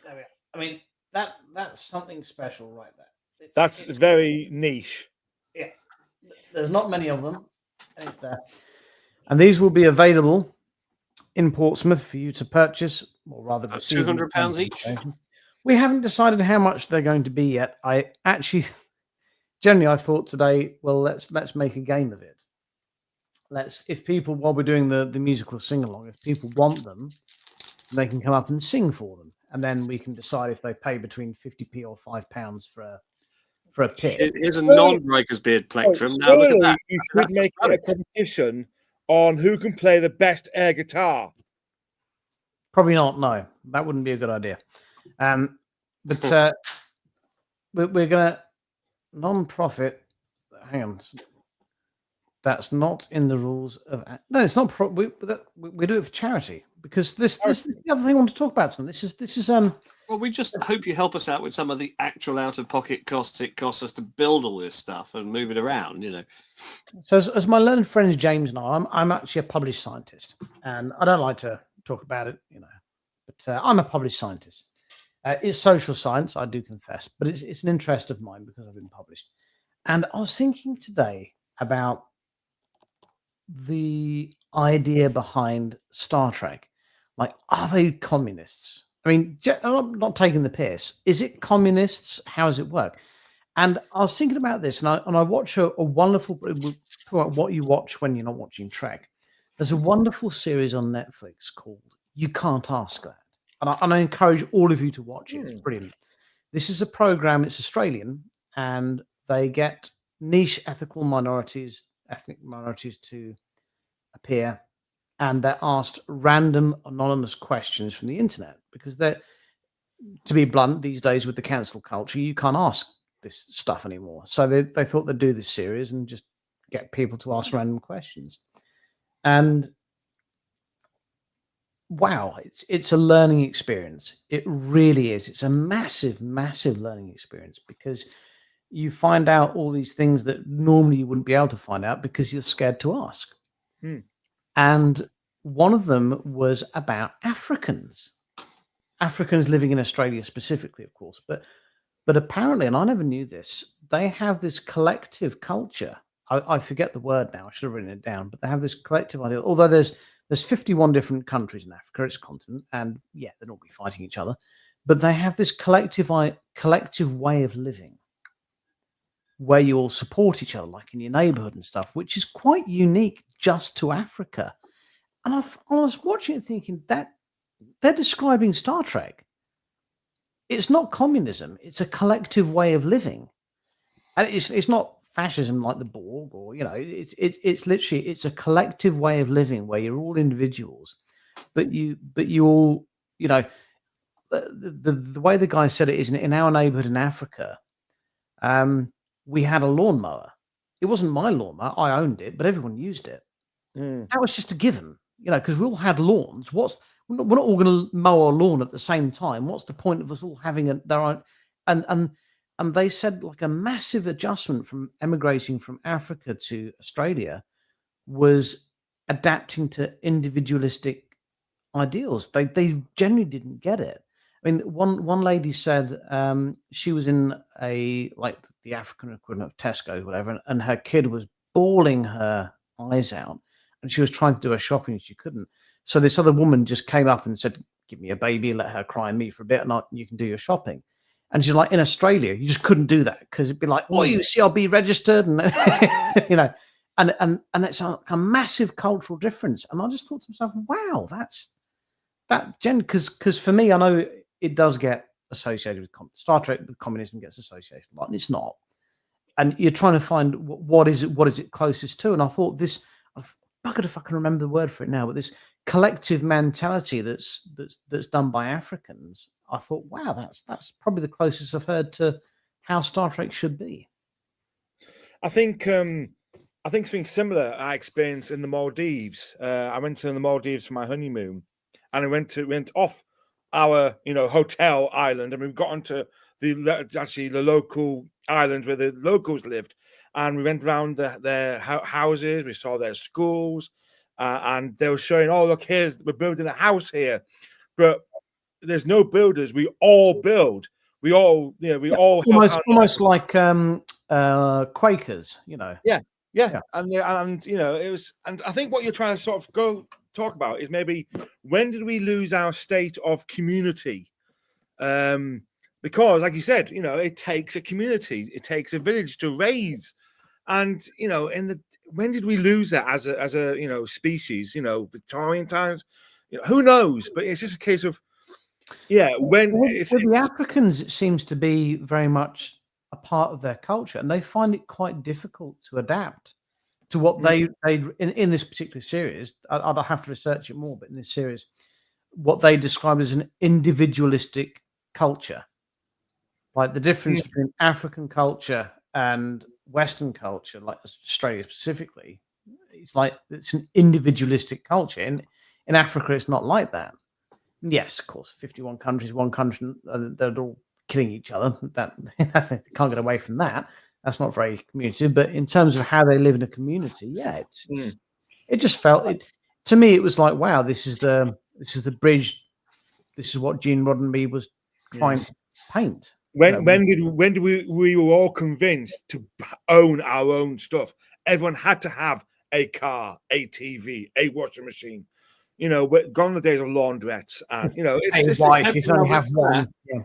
S1: There we are. I mean, that's something special right there.
S3: It's very niche.
S1: Yeah, there's not many of them, and it's there. And these will be available in Portsmouth for you to purchase, or rather,
S2: £200 each.
S1: We haven't decided how much they're going to be yet. I thought today, well, let's make a game of it. If people, while we're doing the musical sing along, if people want them, they can come up and sing for them, and then we can decide if they pay between 50p or £5 for a pick.
S2: Here's a non-Riker's Beard plectrum. Now look at that.
S3: You should make it a competition on who can play the best air guitar.
S1: Probably not. No, that wouldn't be a good idea. But we're gonna non-profit. Hang on, that's not in the rules of. No, it's not. We do it for charity because this is the other thing I want to talk about. This is.
S2: Well, we just hope you help us out with some of the actual out-of-pocket costs it costs us to build all this stuff and move it around.
S1: So, as my learned friend James and I'm actually a published scientist, and I don't like to talk about it, but I'm a published scientist. It's social science, I do confess, but it's an interest of mine because I've been published. And I was thinking today about the idea behind Star Trek. Like, are they communists? I mean, I'm not taking the piss. Is it communists? How does it work? And I was thinking about this, and I watch a wonderful. We'll talk about what you watch when you're not watching Trek. There's a wonderful series on Netflix called "You Can't Ask That," and I encourage all of you to watch it. It's brilliant. This is a program. It's Australian, and they get niche ethnic minorities to appear. And they're asked random anonymous questions from the internet because they're, to be blunt, these days with the cancel culture, you can't ask this stuff anymore. So they thought they'd do this series and just get people to ask random questions. And wow, it's a learning experience. It really is. It's a massive, massive learning experience because you find out all these things that normally you wouldn't be able to find out because you're scared to ask. And one of them was about Africans living in Australia specifically, of course, but apparently, and I never knew this, they have this collective culture I forget the word now. I should have written it down, but they have this collective idea. Although there's 51 different countries in Africa, it's a continent, and yeah, they're not be fighting each other, but they have this collective way of living where you all support each other, like in your neighborhood and stuff, which is quite unique just to Africa. And I was watching it thinking that they're describing Star Trek. It's not communism; it's a collective way of living, and it's not fascism like the Borg, or it's literally it's a collective way of living where you're all individuals, but you all the way the guy said it is in our neighborhood in Africa, we had a lawnmower. It wasn't my lawnmower; I owned it, but everyone used it. That was just a given, because we all had lawns. We're not all going to mow our lawn at the same time. What's the point of us all having their own? And they said like a massive adjustment from emigrating from Africa to Australia was adapting to individualistic ideals. They generally didn't get it. I mean, one lady said she was in the African equivalent of Tesco, whatever, and her kid was bawling her eyes out, and she was trying to do her shopping and she couldn't. So this other woman just came up and said, "Give me a baby, let her cry and me for a bit, and you can do your shopping." And she's like, in Australia, you just couldn't do that because it'd be like, "Oh, you CRB registered," and and it's a massive cultural difference. And I just thought to myself, wow, because for me, I know it does get associated with Star Trek. With communism gets associated a lot, and it's not. And you're trying to find what is it closest to. And I thought this, I've buggered if I can remember the word for it now, but this collective mentality that's done by Africans. I thought, wow, that's probably the closest I've heard to how Star Trek should be.
S3: I think something similar I experienced in the Maldives. I went to the Maldives for my honeymoon, and I went off our hotel island, and we got onto the local island where the locals lived, and we went around their houses. We saw their schools, and they were showing, "Oh, look, we're building a house here," but there's no builders. We all build. We all
S1: almost like Quakers,
S3: Yeah. And it was, and I think what you're trying to sort of talk about is maybe when did we lose our state of community? Because, like you said, it takes a community, it takes a village to raise, and when did we lose that as a species? Victorian times, who knows? But it's just a case of when
S1: the Africans, it seems to be very much a part of their culture, and they find it quite difficult to adapt to what they in this particular series. I'd have to research it more, but in this series, what they describe as an individualistic culture, like the difference between African culture and Western culture, like Australia specifically, it's an individualistic culture. In Africa, it's not like that. Yes, of course, 51 countries, one country, they're all killing each other. That they can't get away from that. That's not very communicative. But in terms of how they live in a community, it just felt to me. It was like, wow, this is the bridge. This is what Gene Roddenberry was trying to paint.
S3: When did we were all convinced to own our own stuff? Everyone had to have a car, a TV, a washing machine. We're gone the days of laundrettes, and it's
S1: wife, you can only have one. Yeah.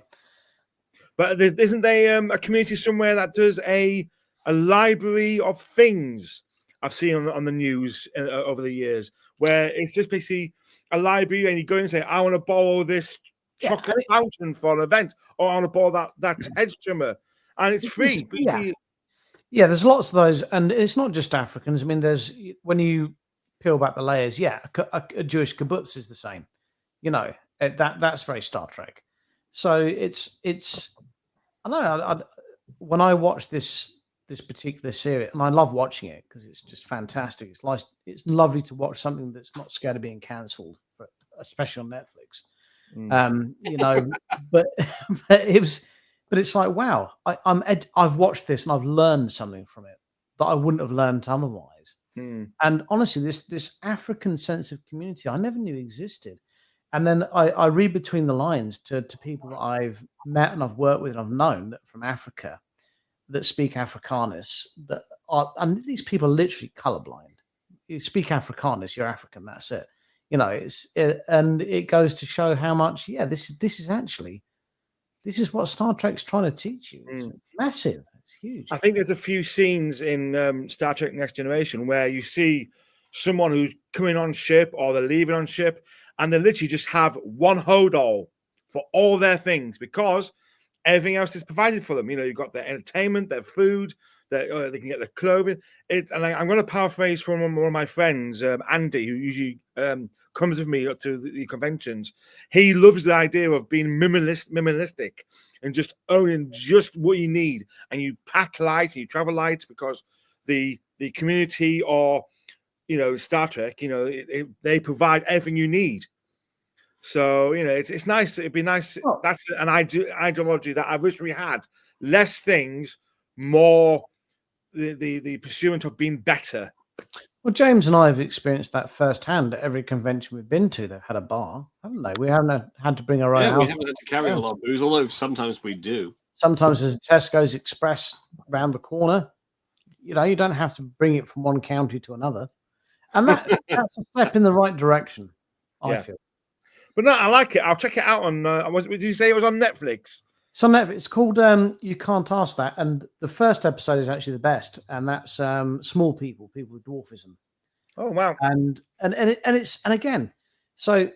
S3: But isn't there a community somewhere that does a library of things? I've seen on the news over the years, where it's just basically a library, and you go in and say, "I want to borrow this chocolate fountain for an event, or I want to borrow that hedge trimmer," and it's free.
S1: Yeah, there's lots of those, and it's not just Africans. I mean, there's when you peel back the layers, a Jewish kibbutz is the same. That's very Star Trek. So it's I know when I watch this particular series, and I love watching it because it's just fantastic. It's lovely to watch something that's not scared of being cancelled, especially on Netflix. But it's like, wow, I've watched this and I've learned something from it that I wouldn't have learned otherwise. And honestly, this African sense of community I never knew existed. And then I read between the lines to people that I've met and I've worked with and I've known that from Africa that speak Afrikaans, that and these people are literally colorblind. You speak Afrikaans, you're African. That's it. And it goes to show how much. Yeah, this is what Star Trek's trying to teach you. It's massive. It's huge.
S3: I think there's a few scenes in Star Trek Next Generation where you see someone who's coming on ship or they're leaving on ship, and they literally just have one hodol for all their things because everything else is provided for them. You've got their entertainment, their food, they can get their clothing. And I'm going to paraphrase from one of my friends, Andy, who usually comes with me up to the conventions. He loves the idea of being minimalistic and just owning just what you need. And you pack light, you travel light because the community or Star Trek, they provide everything you need. So it's nice. It'd be nice. Oh. That's an ideology that I wish we had. Less things, more the pursuit of being better.
S1: Well, James and I have experienced that firsthand. At every convention we've been to, they've had a bar, haven't they? We haven't had to bring our own.
S2: Yeah, we haven't had to carry a lot of booze, although sometimes we do.
S1: Sometimes there's a Tesco's Express around the corner. You don't have to bring it from one county to another, and that's a step in the right direction. I feel.
S3: But no, I like it. I'll check it out on. Did you say it was on Netflix?
S1: It's on Netflix. It's called You Can't Ask That, and the first episode is actually the best, and that's small people with dwarfism.
S3: Oh wow!
S1: And again, so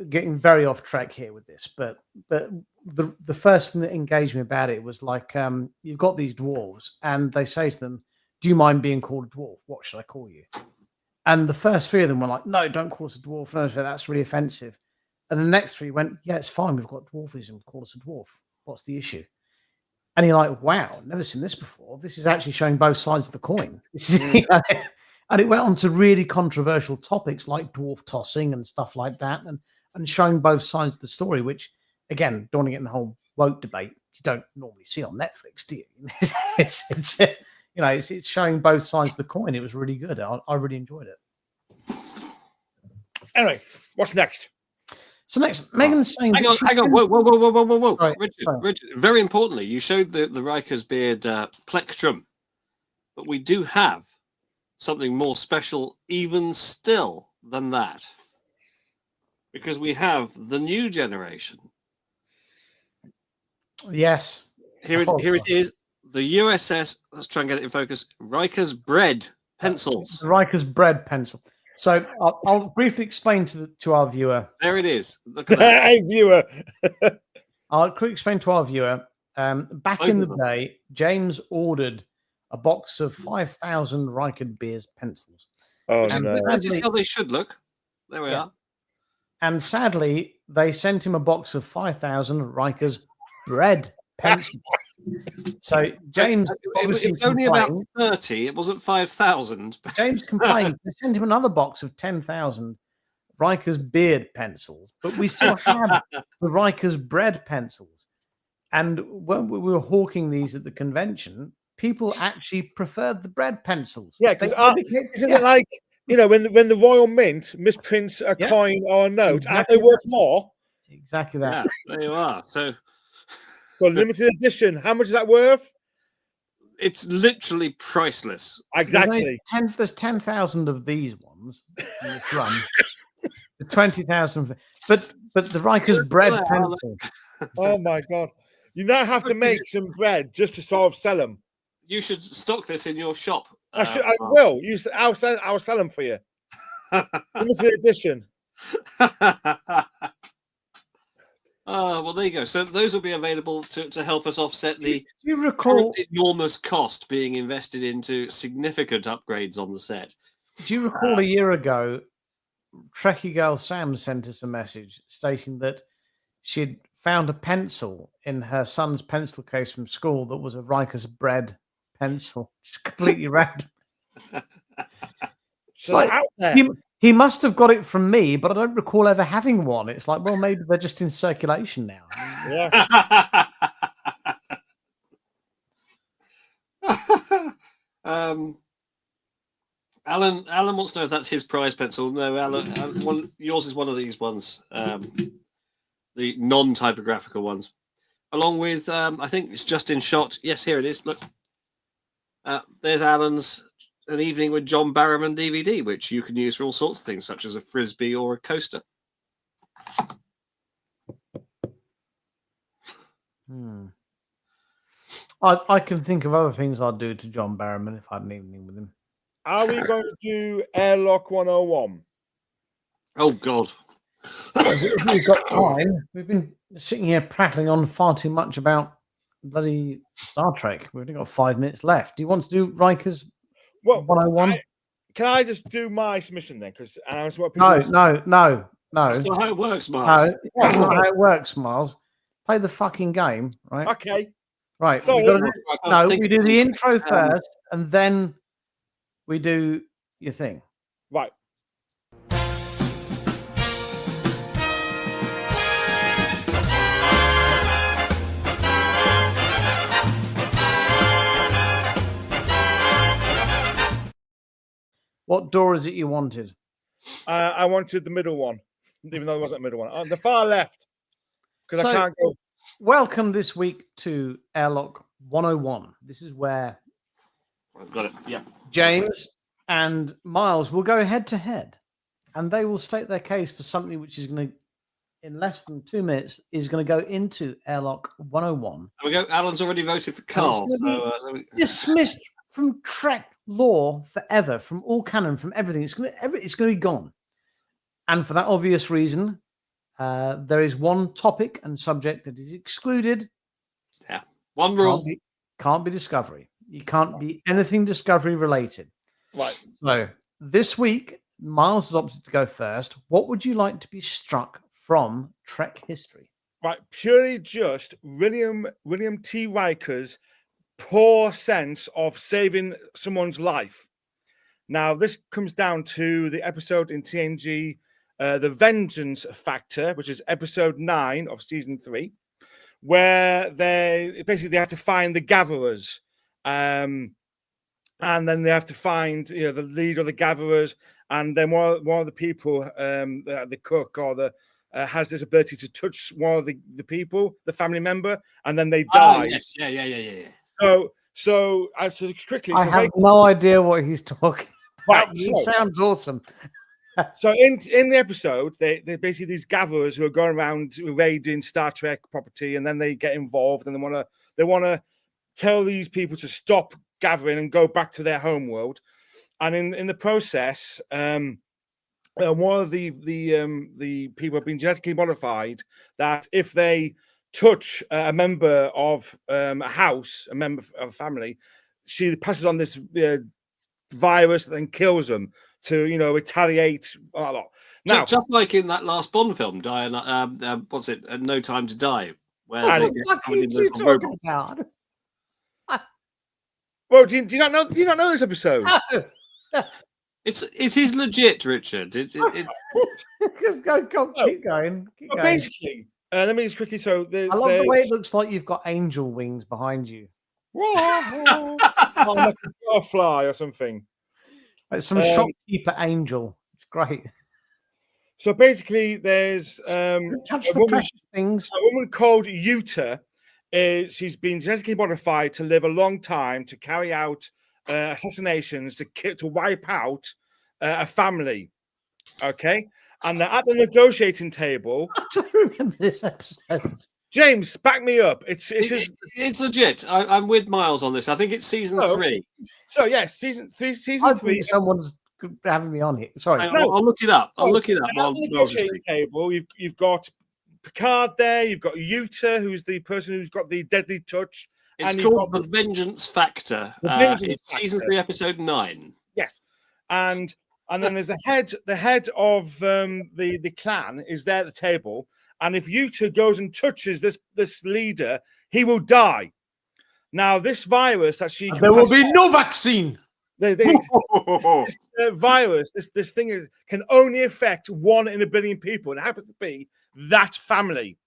S1: getting very off track here with this, but the first thing that engaged me about it was like you've got these dwarves, and they say to them, "Do you mind being called a dwarf? What should I call you?" And the first three of them were like, "No, don't call us a dwarf. No, that's really offensive." And the next three went, "Yeah, it's fine. We've got dwarfism. Call us a dwarf. What's the issue?" And you're like, "Wow, never seen this before. This is actually showing both sides of the coin." And it went on to really controversial topics like dwarf tossing and stuff like that, and showing both sides of the story, which, again, don't want to get in the whole woke debate. You don't normally see on Netflix, do you? It's showing both sides of the coin. It was really good. I really enjoyed it.
S3: Anyway, what's next?
S1: So next, Megan's saying...
S2: Hang on. Whoa. Sorry, Richard, very importantly, you showed the Riker's beard plectrum, but we do have something more special even still than that, because we have the new generation.
S1: Yes.
S2: Here it is. The USS, let's try and get it in focus, Riker's bread pencils.
S1: Riker's bread pencil. So I'll briefly explain to our viewer.
S2: There it is. Look at that.
S3: Hey, viewer.
S1: I'll quickly explain to our viewer. Back in the day, James ordered a box of 5,000 Riker beers pencils.
S3: Oh, no.
S2: That is how they should look. There we are.
S1: And sadly, they sent him a box of 5,000 Riker's bread pencils. So James,
S2: it was only about 30. It wasn't 5,000.
S1: James complained. They sent him another box of 10,000 Riker's beard pencils, but we still had the Riker's bread pencils. And when we were hawking these at the convention, people actually preferred the bread pencils.
S3: Yeah, because isn't it like when the Royal Mint misprints a coin or a note, exactly, aren't they worth more?
S1: Exactly that.
S2: Yeah, there you are. So
S3: limited edition, how much is that worth?
S2: It's literally priceless.
S3: Exactly.
S1: There's 10,000 of these ones in this run. 20,000, but the Riker's bread pencil.
S3: Oh my god! You now have to make some bread just to sort of sell them.
S2: You should stock this in your shop.
S3: I will. I'll sell them for you. Limited edition.
S2: Well, there you go. So those will be available to help us offset the
S1: do you recall
S2: enormous cost being invested into significant upgrades on the set.
S1: Do you recall a year ago, Trekkie girl Sam sent us a message stating that she'd found a pencil in her son's pencil case from school that was a Riker's bread pencil. It's completely random.
S3: So like, out there.
S1: He must have got it from me, but I don't recall ever having one. It's like, well, maybe they're just in circulation now.
S3: Yeah.
S2: Alan wants to know if that's his prize pencil. No, Alan, yours is one of these ones, the non-typographical ones, along with I think it's just in shot. Yes, here it is. Look, There's Alan's An Evening with John Barrowman DVD, which you can use for all sorts of things, such as a frisbee or a coaster.
S1: I can think of other things I'd do to John Barrowman if I had an evening with him.
S3: Are we going to do Airlock 101?
S2: Oh, God.
S1: If we've got time. We've been sitting here prattling on far too much about bloody Star Trek. We've only got 5 minutes left. Do you want to do Riker's 101?
S3: Can I just do my submission then? Because
S1: No.
S2: That's not how it works, Miles.
S1: No, that's not how it works, Miles. Play the fucking game, right?
S3: Okay.
S1: Right.
S3: So
S1: we do the intro first, and then we do your thing.
S3: Right.
S1: What door is it you wanted?
S3: I wanted the middle one, even though there wasn't a middle one. On the far left, because I can't go.
S1: Welcome this week to Airlock 101. This is where
S2: I've got it. Yeah.
S1: James and Miles will go head to head, and they will state their case for something which is going to, in less than 2 minutes, is going to go into Airlock 101.
S2: There we go. Alan's already voted for Carl.
S1: Dismissed from Trek lore forever, from all canon, from everything. It's going to be gone. And for that obvious reason, there is one topic and subject that is excluded.
S2: Yeah. One rule.
S1: Can't be Discovery. You can't be anything Discovery related.
S3: Right.
S1: So this week, Miles has opted to go first. What would you like to be struck from Trek history?
S3: Right. Purely just William T. Riker's poor sense of saving someone's life. Now, this comes down to the episode in TNG, The Vengeance Factor, which is episode 9 of season 3, where they have to find the gatherers. And then they have to find the leader of the gatherers, and then one of the people, the cook or the has this ability to touch one of the people, the family member, and then they die.
S2: Oh, yes, yeah.
S3: So quickly,
S1: I have no idea what he's talking about.
S3: Right,
S1: It sounds awesome.
S3: So in the episode, they basically these gatherers who are going around raiding Star Trek property, and then they get involved, and they want to tell these people to stop gathering and go back to their home world. And in the process, one of the people have been genetically modified that if they touch a member of a house, a member of a family, she passes on this virus that then kills them to retaliate a lot. Now,
S2: just like in that last Bond film, what's it? No Time to Die. Where
S1: what are you talking about?
S3: Well, do you not know? Do you not know this episode?
S2: It is legit, Richard. Keep
S1: going.
S3: Basically, let me just quickly. So
S1: I love the way it looks like you've got angel wings behind you.
S3: Like a fly or something.
S1: Like some shopkeeper angel. It's great.
S3: So basically, there's a woman called Utah. She's been genetically modified to live a long time, to carry out assassinations, to wipe out a family. Okay, and they're at the negotiating table.
S1: I don't remember this episode.
S3: James, back me up. It's
S2: legit. I'm with Miles on this. I think it's season 3.
S3: So yes, season 3.
S1: I think someone's having me on here. Sorry,
S2: I'll look it up. I'll look it up.
S3: At the negotiating table, you've got Picard there. You've got Utah, who's the person who's got the deadly touch.
S2: It's called The Vengeance Factor. It's season 3, episode 9.
S3: Yes, and then there's the head of the clan is there at the table. And if Utah goes and touches this leader, he will die. Now, this virus that there
S1: will be no vaccine.
S3: This virus, this thing can only affect 1 in a billion people, and it happens to be that family.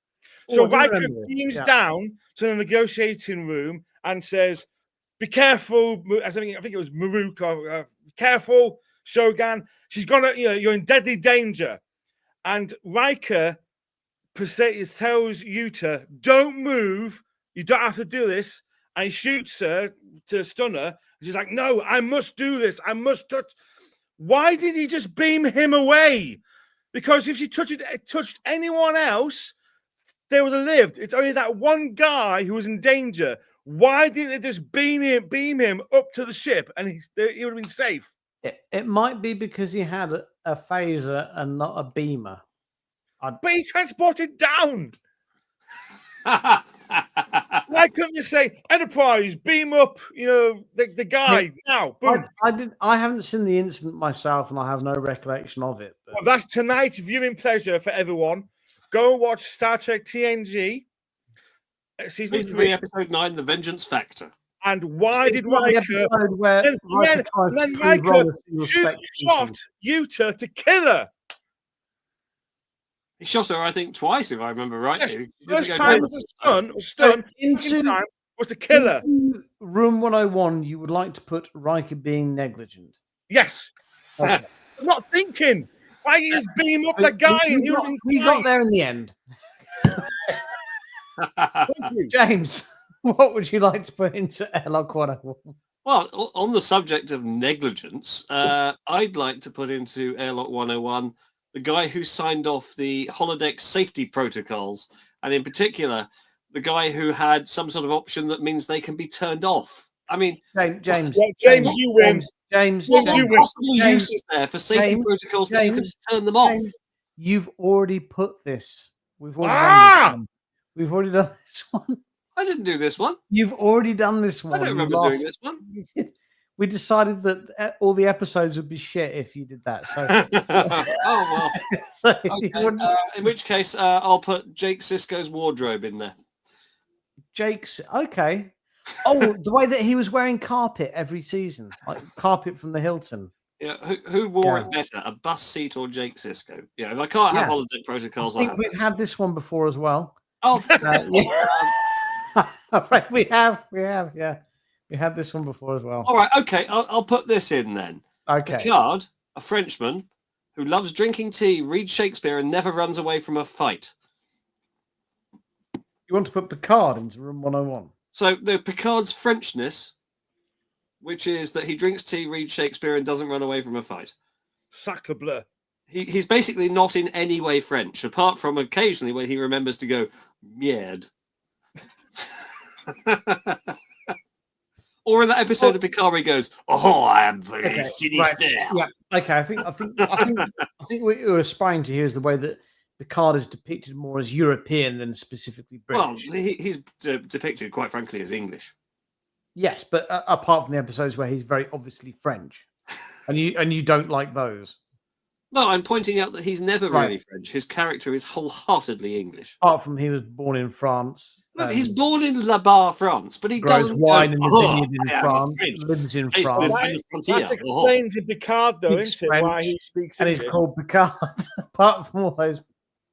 S3: So Riker beams down to the negotiating room and says, "Be careful." I think it was Maruk. Careful, Shogun. She's gonna. You're in deadly danger. And Riker tells Utah, "Don't move. You don't have to do this." and he shoots her to stun her. She's like, no, I must do this. I must touch. Why did he just beam him away? Because if she touched anyone else, they would have lived. It's only that one guy who was in danger. Why didn't they just beam him up to the ship and he would have been safe?
S1: It might be because he had a phaser and not a beamer.
S3: But he transported down. Why couldn't you say Enterprise beam up? The guy now. Boom.
S1: I haven't seen the incident myself, and I have no recollection of it. But...
S3: Well, that's tonight's viewing pleasure for everyone. Go and watch Star Trek TNG season 3,
S2: episode 9, The Vengeance Factor.
S3: And why did Riker? Then Riker shot Yuta to kill her.
S2: He shot her, I think, twice, if I remember rightly.
S3: Yes. First time was a stun. Second time was to kill her.
S1: Room 101, you would like to put Riker being negligent.
S3: Yes. Okay. I'm not thinking. Why you just beam up that guy and
S1: we got there in the end. James, what would you like to put into Airlock 101?
S2: Well, on the subject of negligence, I'd like to put into Airlock 101 the guy who signed off the holodeck safety protocols, and in particular, the guy who had some sort of option that means they can be turned off. I mean,
S1: James,
S3: you win.
S1: James,
S2: what possible use is there for safety protocols that you can turn them off?
S1: You've already put this. We've already done this one. We've already done this one.
S2: I didn't do this one.
S1: You've already done this one.
S2: I don't remember doing this one.
S1: We decided that all the episodes would be shit if you did that. So,
S2: oh well. Okay. In which case, I'll put Jake Sisko's wardrobe in there.
S1: Jake's okay. Oh, the way that he was wearing carpet every season, like carpet from the Hilton.
S2: Yeah, who wore it better, a bus seat or Jake Sisko? Yeah, if I can't have holodeck protocols,
S1: I think we've had this one before as well.
S2: Oh,
S1: right, we have, yeah. We had this one before as well.
S2: All right, okay. I'll put this in then.
S1: Okay.
S2: Picard, a Frenchman who loves drinking tea, reads Shakespeare, and never runs away from a fight.
S1: You want to put Picard into room 101?
S2: So the Picard's Frenchness, which is that he drinks tea, reads Shakespeare, and doesn't run away from a fight.
S3: Sacre bleu.
S2: He's basically not in any way French, apart from occasionally when he remembers to go, merde. Or in that episode of Picard, where he goes, "Oh, I am very sinister."
S1: Right. Yeah. Okay. I think what you're aspiring to here is the way that Picard is depicted more as European than specifically British.
S2: Well, he's depicted, quite frankly, as English.
S1: Yes, but apart from the episodes where he's very obviously French, and you don't like those.
S2: No, I'm pointing out that he's never really French. His character is wholeheartedly English.
S1: Apart from he was born in France.
S2: Look, he's born in La Barre, France, but he doesn't
S1: wine in the vineyard in France. Lives in France.
S3: That explains in Picard, though, isn't it? Why he speaks
S1: and
S3: English.
S1: He's called Picard. Apart from all those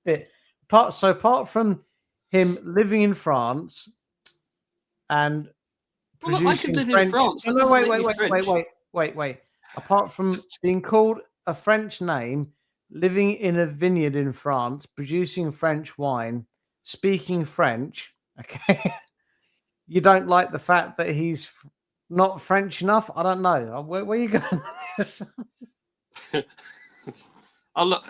S1: bits, apart from him living in France and producing
S2: I could live
S1: French.
S2: in France.
S1: Wait. Apart from being called a French name, living in a vineyard in France, producing French wine, speaking French, okay? You don't like the fact that he's not French enough? I don't know. Where are you going with this?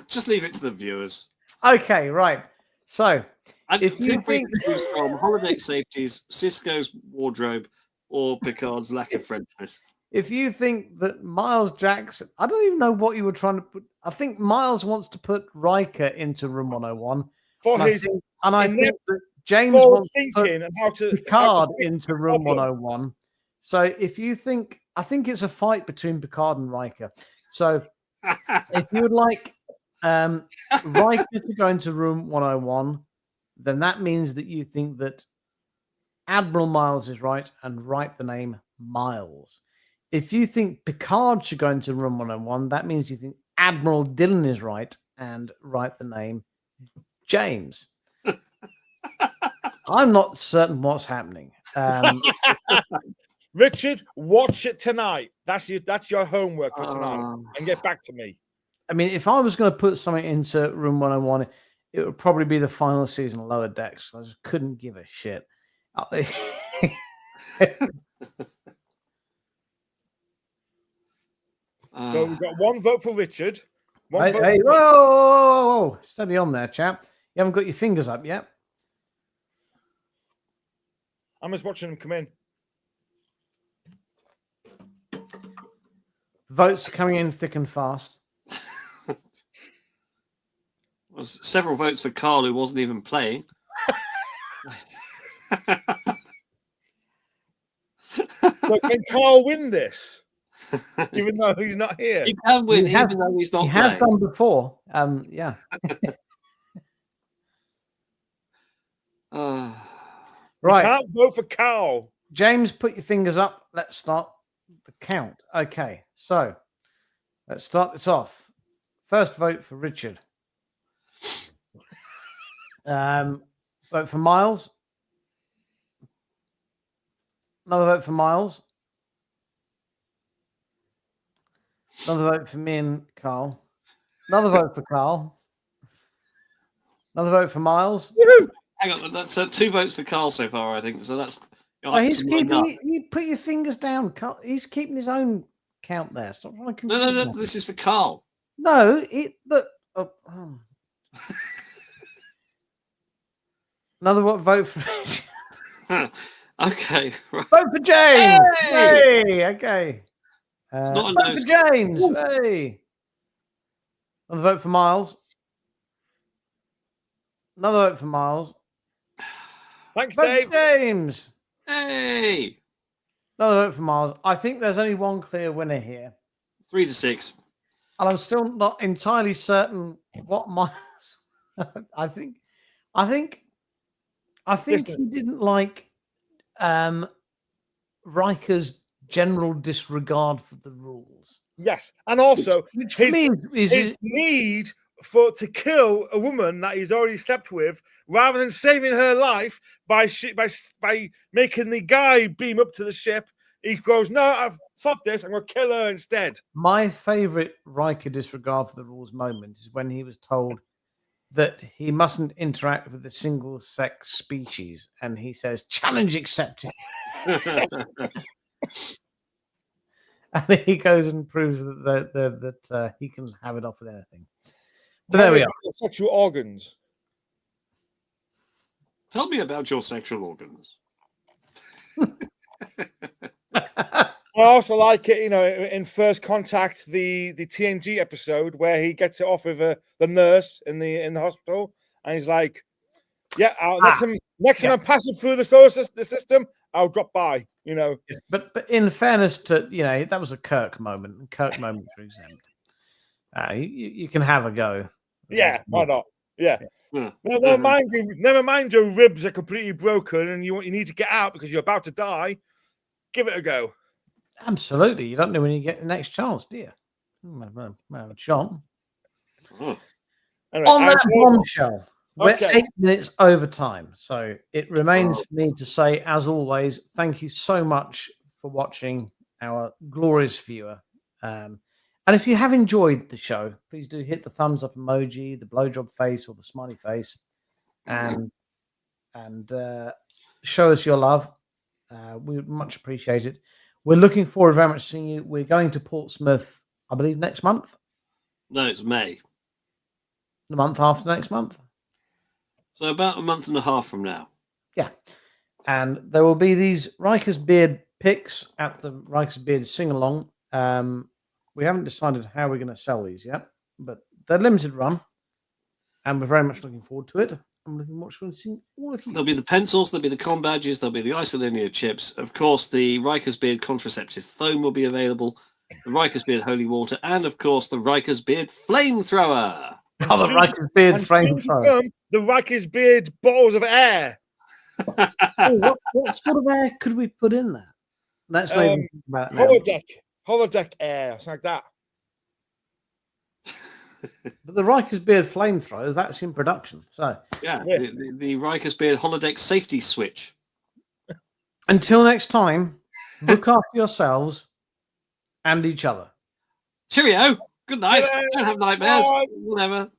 S2: Just leave it to the viewers.
S1: Okay, right. So,
S2: and if you think from holodeck safeties, Sisko's wardrobe, or Picard's lack of Frenchness.
S1: If you think that Miles Jackson, I don't even know what you were trying to put. I think Miles wants to put Riker into room 101. I think that James wants to put Picard into room 101. So if you think, I think it's a fight between Picard and Riker. So if you would like Riker to go into room 101, then that means that you think that Admiral Miles is right and write the name Miles. If you think Picard should go into room 101, that means you think Admiral Dillon is right and write the name James. I'm not certain what's happening.
S3: Richard, watch it tonight. That's your homework for tonight. And get back to me.
S1: I mean, if I was going to put something into room 101, it would probably be the final season of Lower Decks. I just couldn't give a shit.
S3: So we've got one vote for Richard. One
S1: Hey,
S3: vote
S1: hey,
S3: for
S1: whoa, whoa, whoa, whoa, steady on there, chap. You haven't got your fingers up yet.
S3: I'm just watching them come in.
S1: Votes are coming in thick and fast.
S2: Was several votes for Carl, who wasn't even playing.
S3: So can Carl win this? Even though he's not here.
S2: He can win, even though he's not
S1: He
S2: playing.
S1: has done before. Yeah.
S3: You
S1: Right.
S3: can't vote for Carl.
S1: James, put your fingers up. Let's start the count. Okay. So let's start this off. First vote for Richard. Vote for Miles. Another vote for Miles. Another vote for me and Carl. Another vote for Carl. Another vote for Miles.
S2: Hang on, that's 2 votes for Carl so far, I think. So that's.
S1: Oh, he's keeping. You put your fingers down. Carl. He's keeping his own count there. Stop trying to
S2: No. This is for Carl.
S1: No, Another vote for Richard.
S2: Okay. Right.
S1: Vote for James. Hey, okay.
S2: It's not a
S1: vote for James. Hey. Another vote for Miles. Another vote for Miles.
S3: Thanks,
S1: Vote
S3: Dave.
S1: for James.
S2: Hey.
S1: Another vote for Miles. I think there's only one clear winner here.
S2: 3-6.
S1: And I'm still not entirely certain what Miles. I think
S3: Listen.
S1: he didn't like Riker's general disregard for the rules.
S3: Yes, and also
S1: Which for me
S3: his need to kill a woman that he's already slept with, rather than saving her life by making the guy beam up to the ship. He goes, "No, I've stopped this. I'm going to kill her instead."
S1: My favorite Riker disregard for the rules moment is when he was told that he mustn't interact with a single sex species, and he says, "Challenge accepted." And he goes and proves that he can have it off with anything. But there we are.
S3: Sexual organs.
S2: Tell me about your sexual organs.
S3: I also like it, in First Contact, the TNG episode where he gets it off with the nurse in the hospital, and he's like, "Yeah, next time I'm passing through the system, I'll drop by."
S1: Yes, but in fairness to that was a Kirk moment, and Kirk moments are exempt. You can have a go.
S3: Yeah, why not? Yeah.
S2: Yeah.
S3: Never mind your ribs are completely broken and you need to get out because you're about to die. Give it a go.
S1: Absolutely. You don't know when you get the next chance, do you? John.
S3: Anyway,
S1: On that bombshell, we're
S3: Okay.
S1: 8 minutes over time. So it remains for me to say, as always, thank you so much for watching our glorious viewer. And if you have enjoyed the show, please do hit the thumbs up emoji, the blowjob face, or the smiley face, and show us your love. We would much appreciate it. We're looking forward very much to seeing you. We're going to Portsmouth, I believe, next month.
S2: No, it's May.
S1: The month after next month.
S2: So about a month and a half from now.
S1: Yeah. And there will be these Riker's Beard picks at the Riker's Beard sing-along. We haven't decided how we're going to sell these yet, but they're limited run, and we're very much looking forward to it. I'm looking forward to seeing all of you.
S2: There'll be the pencils, there'll be the com badges, there'll be the isolinear chips. Of course, the Riker's Beard contraceptive foam will be available, the Riker's Beard holy water, and of course, the Riker's Beard flamethrower.
S1: Oh, the Riker's Beard flamethrower.
S3: The Riker's Beard bottles of air.
S1: What sort of air could we put in there? Let's not even think about it now.
S3: Holodeck air, something like that.
S1: But the Riker's Beard flamethrower, that's in production. So
S2: yeah. The Riker's Beard holodeck safety switch.
S1: Until next time, look after yourselves and each other.
S2: Cheerio. Good night.
S3: Cheerio.
S2: Don't have nightmares.
S3: Bye.
S2: Whatever.